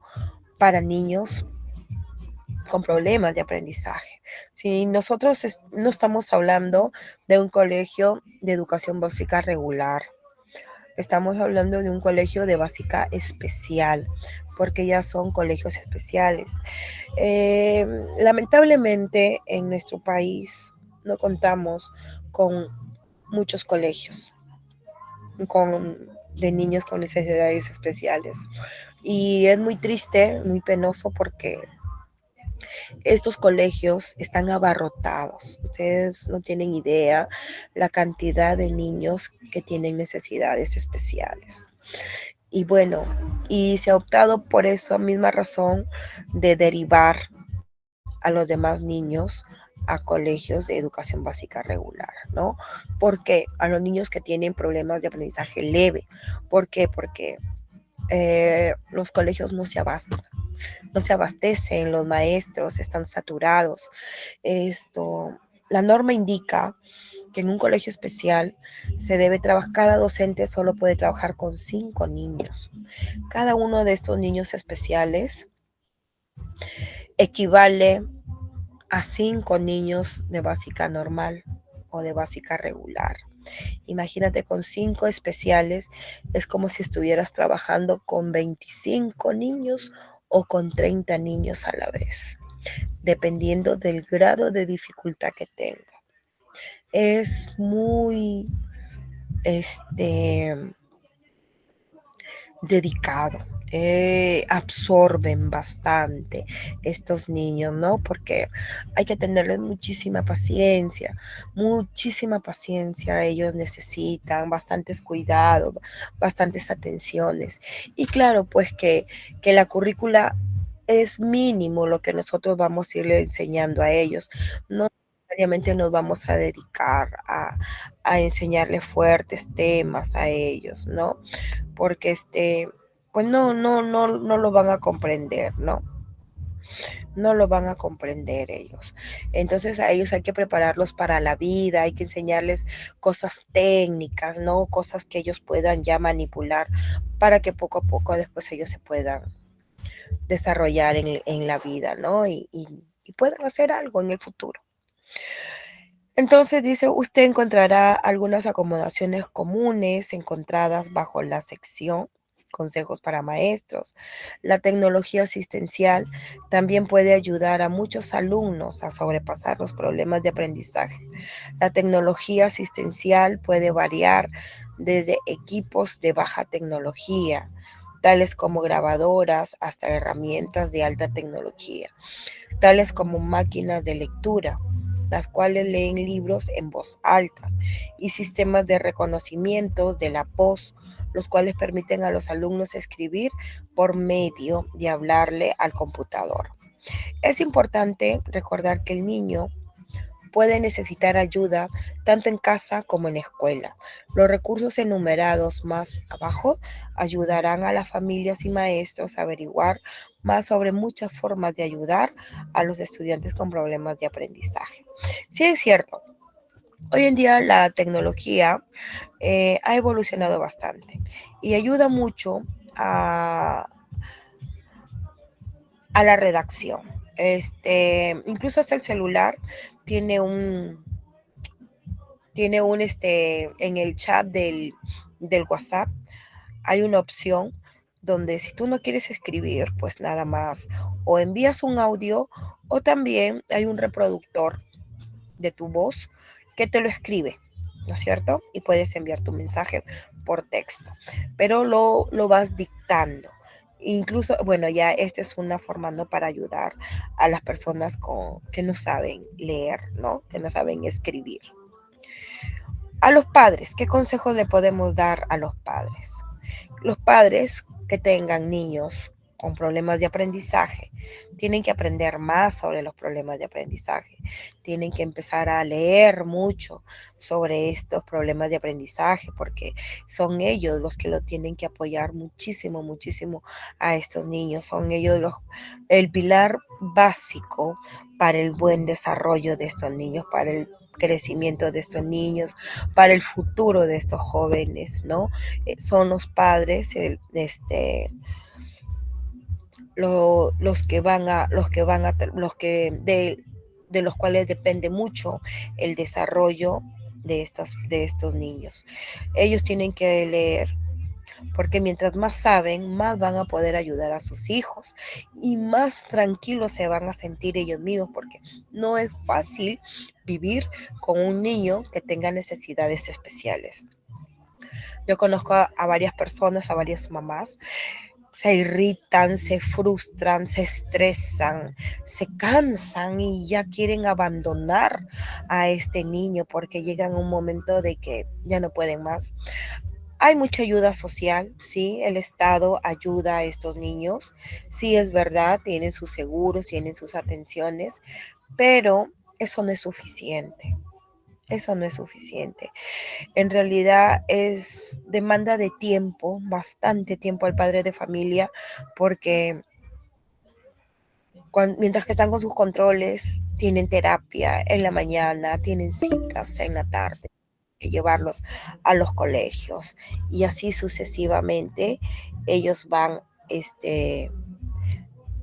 para niños con problemas de aprendizaje. Si nosotros no estamos hablando de un colegio de educación básica regular, estamos hablando de un colegio de básica especial, porque ya son colegios especiales. Lamentablemente en nuestro país no contamos con muchos colegios de niños con necesidades especiales. Y es muy triste, muy penoso porque estos colegios están abarrotados. Ustedes no tienen idea la cantidad de niños que tienen necesidades especiales. Y bueno, y se ha optado por esa misma razón de derivar a los demás niños a colegios de educación básica regular, ¿no? Porque a los niños que tienen problemas de aprendizaje leve. ¿Por qué? Porque los colegios no se abastecen, los maestros están saturados. La norma indica que en un colegio especial se debe trabajar, cada docente solo puede trabajar con 5 niños. Cada uno de estos niños especiales equivale a 5 niños de básica normal o de básica regular. Imagínate, con 5 especiales es como si estuvieras trabajando con 25 niños o con 30 niños a la vez, dependiendo del grado de dificultad que tenga. Es muy dedicado. Absorben bastante estos niños, ¿no? Porque hay que tenerles muchísima paciencia. Ellos necesitan bastantes cuidados, bastantes atenciones. Y claro, pues que la currícula es mínimo lo que nosotros vamos a irle enseñando a ellos. No necesariamente nos vamos a dedicar a enseñarle fuertes temas a ellos, ¿no? Porque pues no lo van a comprender, ¿no? No lo van a comprender ellos. Entonces a ellos hay que prepararlos para la vida, hay que enseñarles cosas técnicas, ¿no? Cosas que ellos puedan ya manipular para que poco a poco después ellos se puedan desarrollar en la vida, ¿no? Y puedan hacer algo en el futuro. Entonces dice, usted encontrará algunas acomodaciones comunes encontradas bajo la sección Consejos para Maestros. La tecnología asistencial también puede ayudar a muchos alumnos a sobrepasar los problemas de aprendizaje. La tecnología asistencial puede variar desde equipos de baja tecnología, tales como grabadoras, hasta herramientas de alta tecnología, tales como máquinas de lectura, las cuales leen libros en voz alta, y sistemas de reconocimiento de la voz, los cuales permiten a los alumnos escribir por medio de hablarle al computador. Es importante recordar que el niño puede necesitar ayuda tanto en casa como en la escuela. Los recursos enumerados más abajo ayudarán a las familias y maestros a averiguar más sobre muchas formas de ayudar a los estudiantes con problemas de aprendizaje. Sí, es cierto. Hoy en día la tecnología ha evolucionado bastante y ayuda mucho a la redacción. Incluso hasta el celular tiene un en el chat del WhatsApp hay una opción donde si tú no quieres escribir, pues nada más, o envías un audio o también hay un reproductor de tu voz que te lo escribe, ¿no es cierto? Y puedes enviar tu mensaje por texto, pero lo vas dictando. Incluso, bueno, ya esta es una forma, ¿no?, para ayudar a las personas que no saben leer, ¿no? Que no saben escribir. A los padres, ¿qué consejos le podemos dar a los padres? Los padres que tengan niños con problemas de aprendizaje tienen que aprender más sobre los problemas de aprendizaje. Tienen que empezar a leer mucho sobre estos problemas de aprendizaje porque son ellos los que lo tienen que apoyar muchísimo, muchísimo a estos niños. Son ellos el pilar básico para el buen desarrollo de estos niños, para el crecimiento de estos niños, para el futuro de estos jóvenes, ¿no? Son los padres, de los cuales depende mucho el desarrollo de estos niños. Ellos tienen que leer, porque mientras más saben, más van a poder ayudar a sus hijos y más tranquilos se van a sentir ellos mismos, porque no es fácil vivir con un niño que tenga necesidades especiales. Yo conozco a varias personas, a varias mamás, se irritan, se frustran, se estresan, se cansan y ya quieren abandonar a este niño porque llegan a un momento de que ya no pueden más. Hay mucha ayuda social, sí, el Estado ayuda a estos niños, sí es verdad, tienen sus seguros, tienen sus atenciones, pero eso no es suficiente. Eso no es suficiente. En realidad es demanda de tiempo, bastante tiempo al padre de familia, porque mientras que están con sus controles, tienen terapia en la mañana, tienen citas en la tarde, que llevarlos a los colegios y así sucesivamente ellos van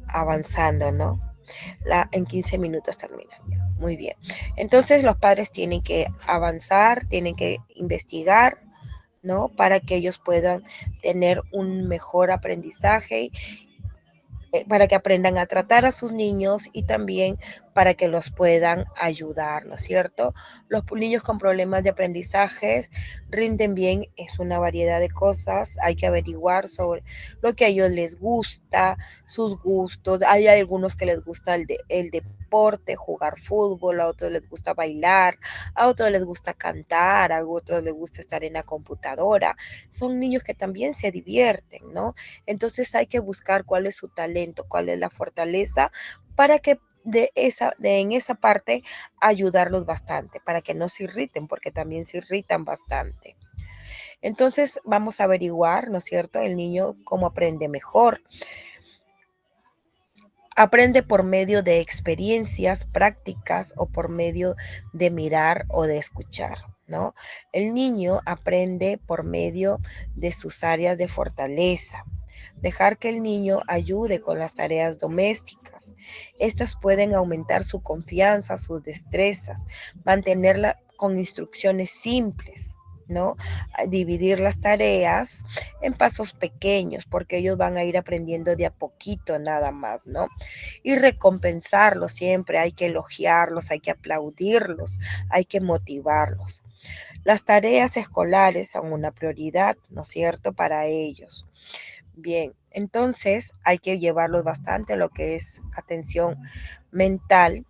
avanzando, ¿no? En 15 minutos terminan. Muy bien. Entonces los padres tienen que avanzar, tienen que investigar, ¿no? Para que ellos puedan tener un mejor aprendizaje, para que aprendan a tratar a sus niños y también para que los puedan ayudar, ¿no es cierto? Los niños con problemas de aprendizaje rinden bien, es una variedad de cosas, hay que averiguar sobre lo que a ellos les gusta, sus gustos. Hay algunos que les gusta el deporte, jugar fútbol, a otros les gusta bailar, a otros les gusta cantar, a otros les gusta estar en la computadora. Son niños que también se divierten, ¿no? Entonces hay que buscar cuál es su talento, cuál es la fortaleza, para que en esa parte ayudarlos bastante, para que no se irriten, porque también se irritan bastante. Entonces vamos a averiguar, ¿no es cierto?, el niño cómo aprende mejor. Aprende por medio de experiencias prácticas o por medio de mirar o de escuchar, ¿no? El niño aprende por medio de sus áreas de fortaleza. Dejar que el niño ayude con las tareas domésticas. Estas pueden aumentar su confianza, sus destrezas, mantenerla con instrucciones simples, ¿no? Dividir las tareas en pasos pequeños, porque ellos van a ir aprendiendo de a poquito nada más, ¿no? Y recompensarlos siempre, hay que elogiarlos, hay que aplaudirlos, hay que motivarlos. Las tareas escolares son una prioridad, ¿no es cierto?, para ellos. Bien, entonces hay que llevarlos bastante a lo que es atención mental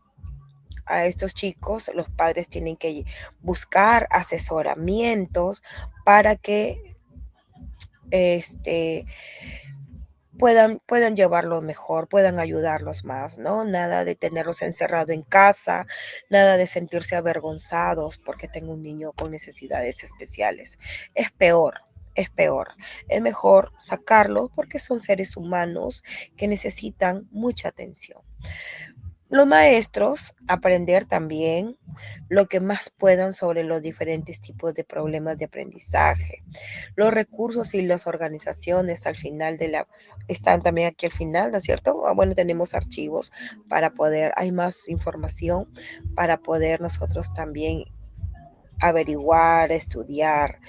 a estos chicos. Los padres tienen que buscar asesoramientos para que puedan llevarlos mejor, puedan ayudarlos más, ¿no? Nada de tenerlos encerrados en casa, nada de sentirse avergonzados porque tengo un niño con necesidades especiales. Es peor. Es peor. Es mejor sacarlo porque son seres humanos que necesitan mucha atención. Los maestros aprender también lo que más puedan sobre los diferentes tipos de problemas de aprendizaje. Los recursos y las organizaciones al final están también aquí al final, ¿no es cierto? Bueno, tenemos archivos para poder, hay más información para poder nosotros también averiguar, estudiar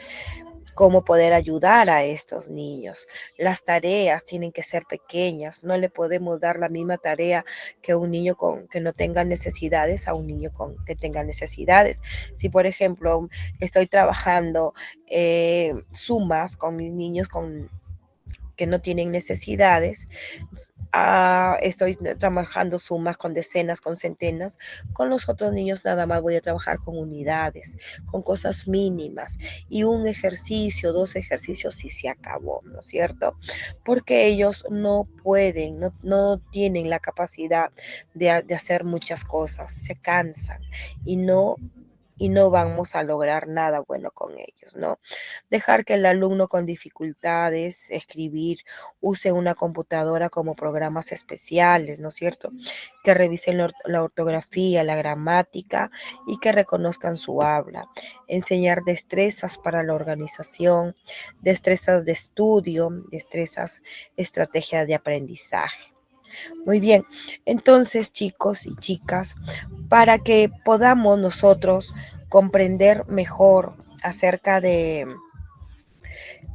cómo poder ayudar a estos niños. Las tareas tienen que ser pequeñas, no le podemos dar la misma tarea que un niño que no tenga necesidades a un niño que tenga necesidades. Si, por ejemplo, estoy trabajando sumas con mis niños que no tienen necesidades, estoy trabajando sumas con decenas, con centenas. Con los otros niños nada más voy a trabajar con unidades, con cosas mínimas, y un ejercicio, 2 ejercicios y se acabó, ¿no es cierto? Porque ellos no pueden, no tienen la capacidad de hacer muchas cosas, se cansan y no y no vamos a lograr nada bueno con ellos, ¿no? Dejar que el alumno con dificultades escribir use una computadora como programas especiales, ¿no es cierto? Que revisen la ortografía, la gramática y que reconozcan su habla. Enseñar destrezas para la organización, destrezas de estudio, destrezas, estrategias de aprendizaje. Muy bien, entonces chicos y chicas, para que podamos nosotros comprender mejor acerca de,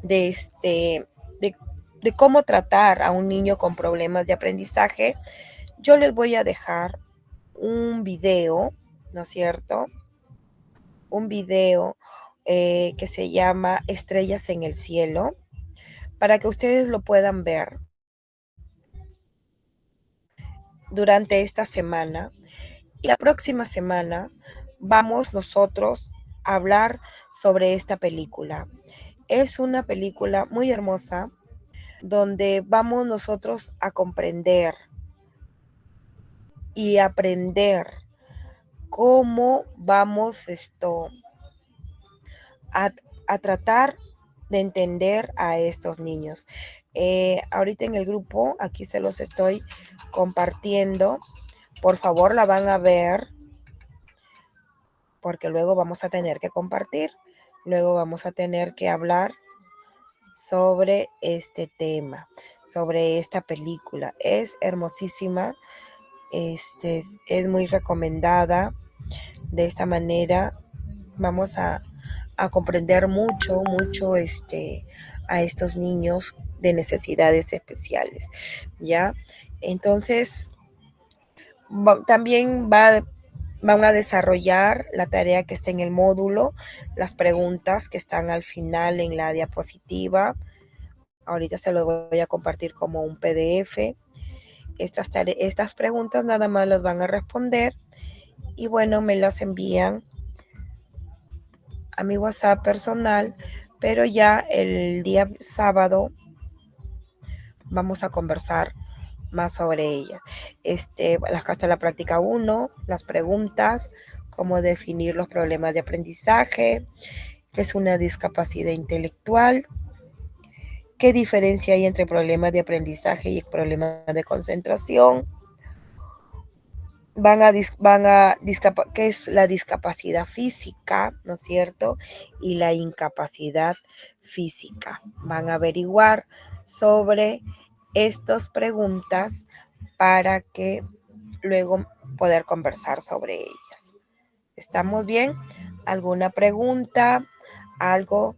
este, de, de cómo tratar a un niño con problemas de aprendizaje, yo les voy a dejar un video, ¿no es cierto? Un video que se llama Estrellas en el Cielo, para que ustedes lo puedan ver durante esta semana. Y la próxima semana vamos nosotros a hablar sobre esta película. Es una película muy hermosa donde vamos nosotros a comprender y aprender cómo vamos a, a tratar de entender a estos niños. Ahorita en el grupo, aquí se los estoy compartiendo. Por favor, la van a ver porque luego vamos a tener que compartir, luego vamos a tener que hablar sobre este tema, sobre esta película. Es hermosísima, es muy recomendada. De esta manera vamos a comprender mucho a estos niños de necesidades especiales, ¿ya? Entonces, también van a desarrollar la tarea que está en el módulo, las preguntas que están al final en la diapositiva. Ahorita se los voy a compartir como un PDF. Estas preguntas nada más las van a responder y bueno, me las envían a mi WhatsApp personal, pero ya el día sábado vamos a conversar más sobre ellas. Hasta la práctica 1, las preguntas, cómo definir los problemas de aprendizaje, qué es una discapacidad intelectual, qué diferencia hay entre problemas de aprendizaje y problemas de concentración, qué es la discapacidad física, ¿no es cierto? Y la incapacidad física. Van a averiguar sobre estas preguntas para que luego poder conversar sobre ellas. ¿Estamos bien? ¿Alguna pregunta? ¿Algo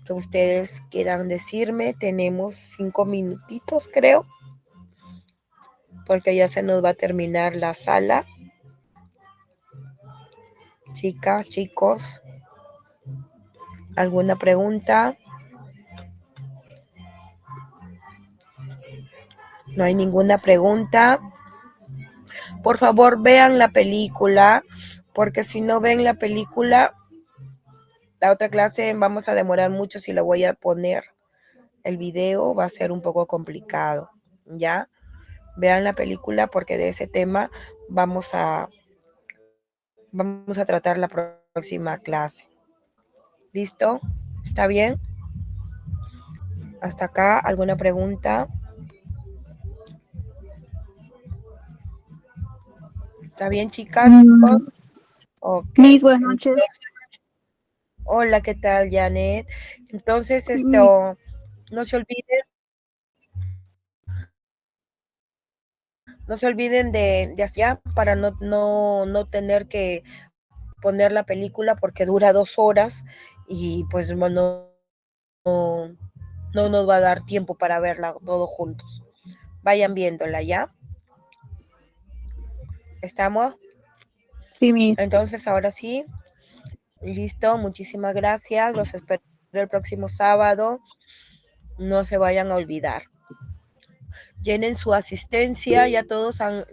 que ustedes quieran decirme? Tenemos 5 minutitos, creo, porque ya se nos va a terminar la sala. Chicas, chicos, ¿alguna pregunta? No hay ninguna pregunta. Por favor, vean la película, porque si no ven la película, la otra clase vamos a demorar mucho si la voy a poner. El video va a ser un poco complicado, ¿ya? Vean la película porque de ese tema vamos a tratar la próxima clase. ¿Listo? ¿Está bien? Hasta acá, ¿alguna pregunta? ¿Está bien, chicas? Okay. Miss, buenas noches. Hola, ¿qué tal, Janet? Entonces, no se olviden de hacer para no tener que poner la película porque dura 2 horas y pues no nos va a dar tiempo para verla todos juntos. Vayan viéndola, ¿ya? ¿Estamos? Sí, Miss. Entonces, ahora sí. Listo, muchísimas gracias. Los espero el próximo sábado. No se vayan a olvidar. Llenen su asistencia, ya todos han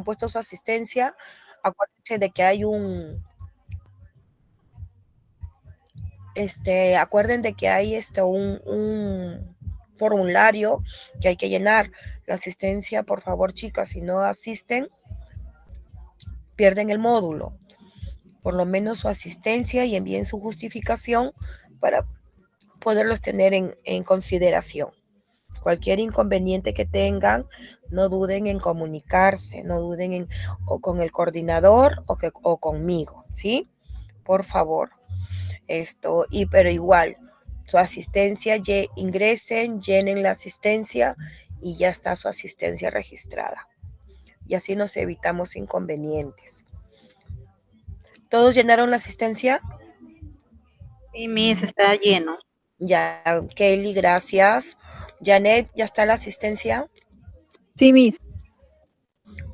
puesto su asistencia. Acuérdense de que hay un formulario que hay que llenar. La asistencia, por favor, chicas, si no asisten, pierden el módulo. por lo menos su asistencia y envíen su justificación para poderlos tener en consideración. Cualquier inconveniente que tengan, no duden en comunicarse, no duden en o con el coordinador o conmigo, ¿sí? Por favor. Pero igual, su asistencia, ingresen, llenen la asistencia y ya está su asistencia registrada. Y así nos evitamos inconvenientes. ¿Todos llenaron la asistencia? Sí, Miss, está lleno. Ya, Kelly, gracias. Janet, ¿ya está la asistencia? Sí, Miss.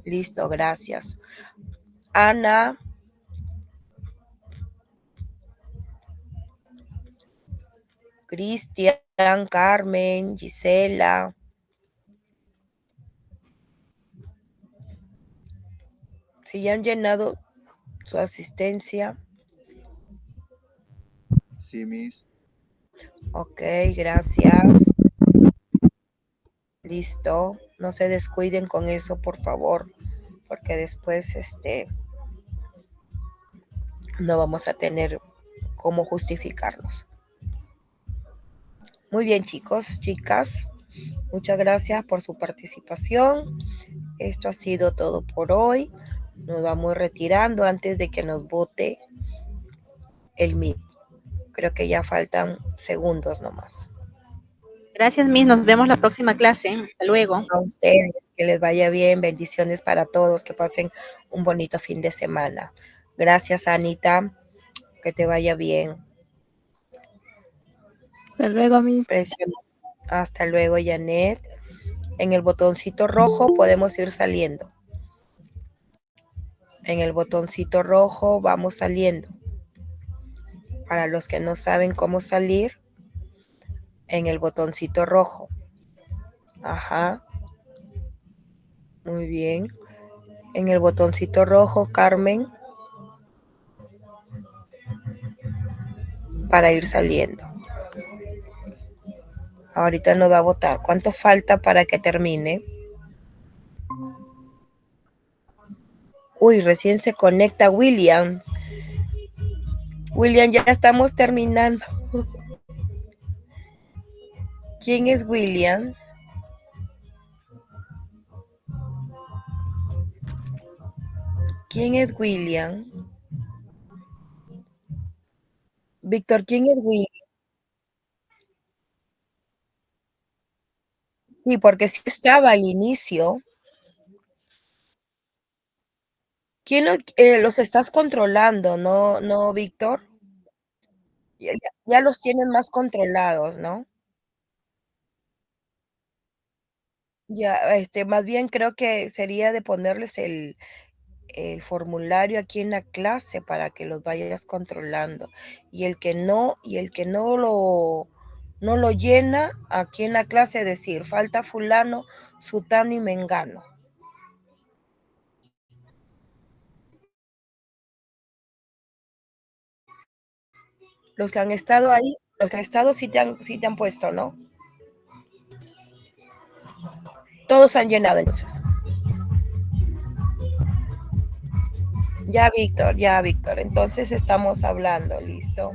Listo, gracias. Ana. Cristian, Carmen, Gisela. Si ya han llenado su asistencia. Sí, Miss. Ok, gracias. Listo. No se descuiden con eso, por favor, porque después no vamos a tener cómo justificarnos. Muy bien, chicos, chicas. Muchas gracias por su participación. Esto ha sido todo por hoy. Nos vamos retirando antes de que nos vote el Meet. Creo que ya faltan segundos nomás. Gracias, Miss. Nos vemos la próxima clase. Hasta luego. A ustedes, que les vaya bien. Bendiciones para todos. Que pasen un bonito fin de semana. Gracias, Anita. Que te vaya bien. Hasta luego, Miss. Hasta luego, Janet. En el botoncito rojo podemos ir saliendo. En el botoncito rojo vamos saliendo. Para los que no saben cómo salir, en el botoncito rojo. Ajá. Muy bien. En el botoncito rojo, Carmen, para ir saliendo. Ahorita nos va a votar. ¿Cuánto falta para que termine? Uy, recién se conecta William. William, ya estamos terminando. ¿Quién es Williams? ¿Quién es William? Víctor, ¿quién es William? Sí, porque sí estaba al inicio. ¿Quién los estás controlando, no, Víctor? Ya los tienen más controlados, ¿no? Ya, más bien creo que sería de ponerles el formulario aquí en la clase para que los vayas controlando. Y el que no lo llena, aquí en la clase decir, falta fulano, sutano y mengano. Los que han estado ahí, los que han estado sí te han puesto, ¿no? Todos han llenado entonces. Ya, Víctor. Entonces estamos hablando, ¿listo?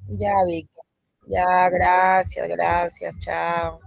Ya, Víctor. Ya, gracias, chao.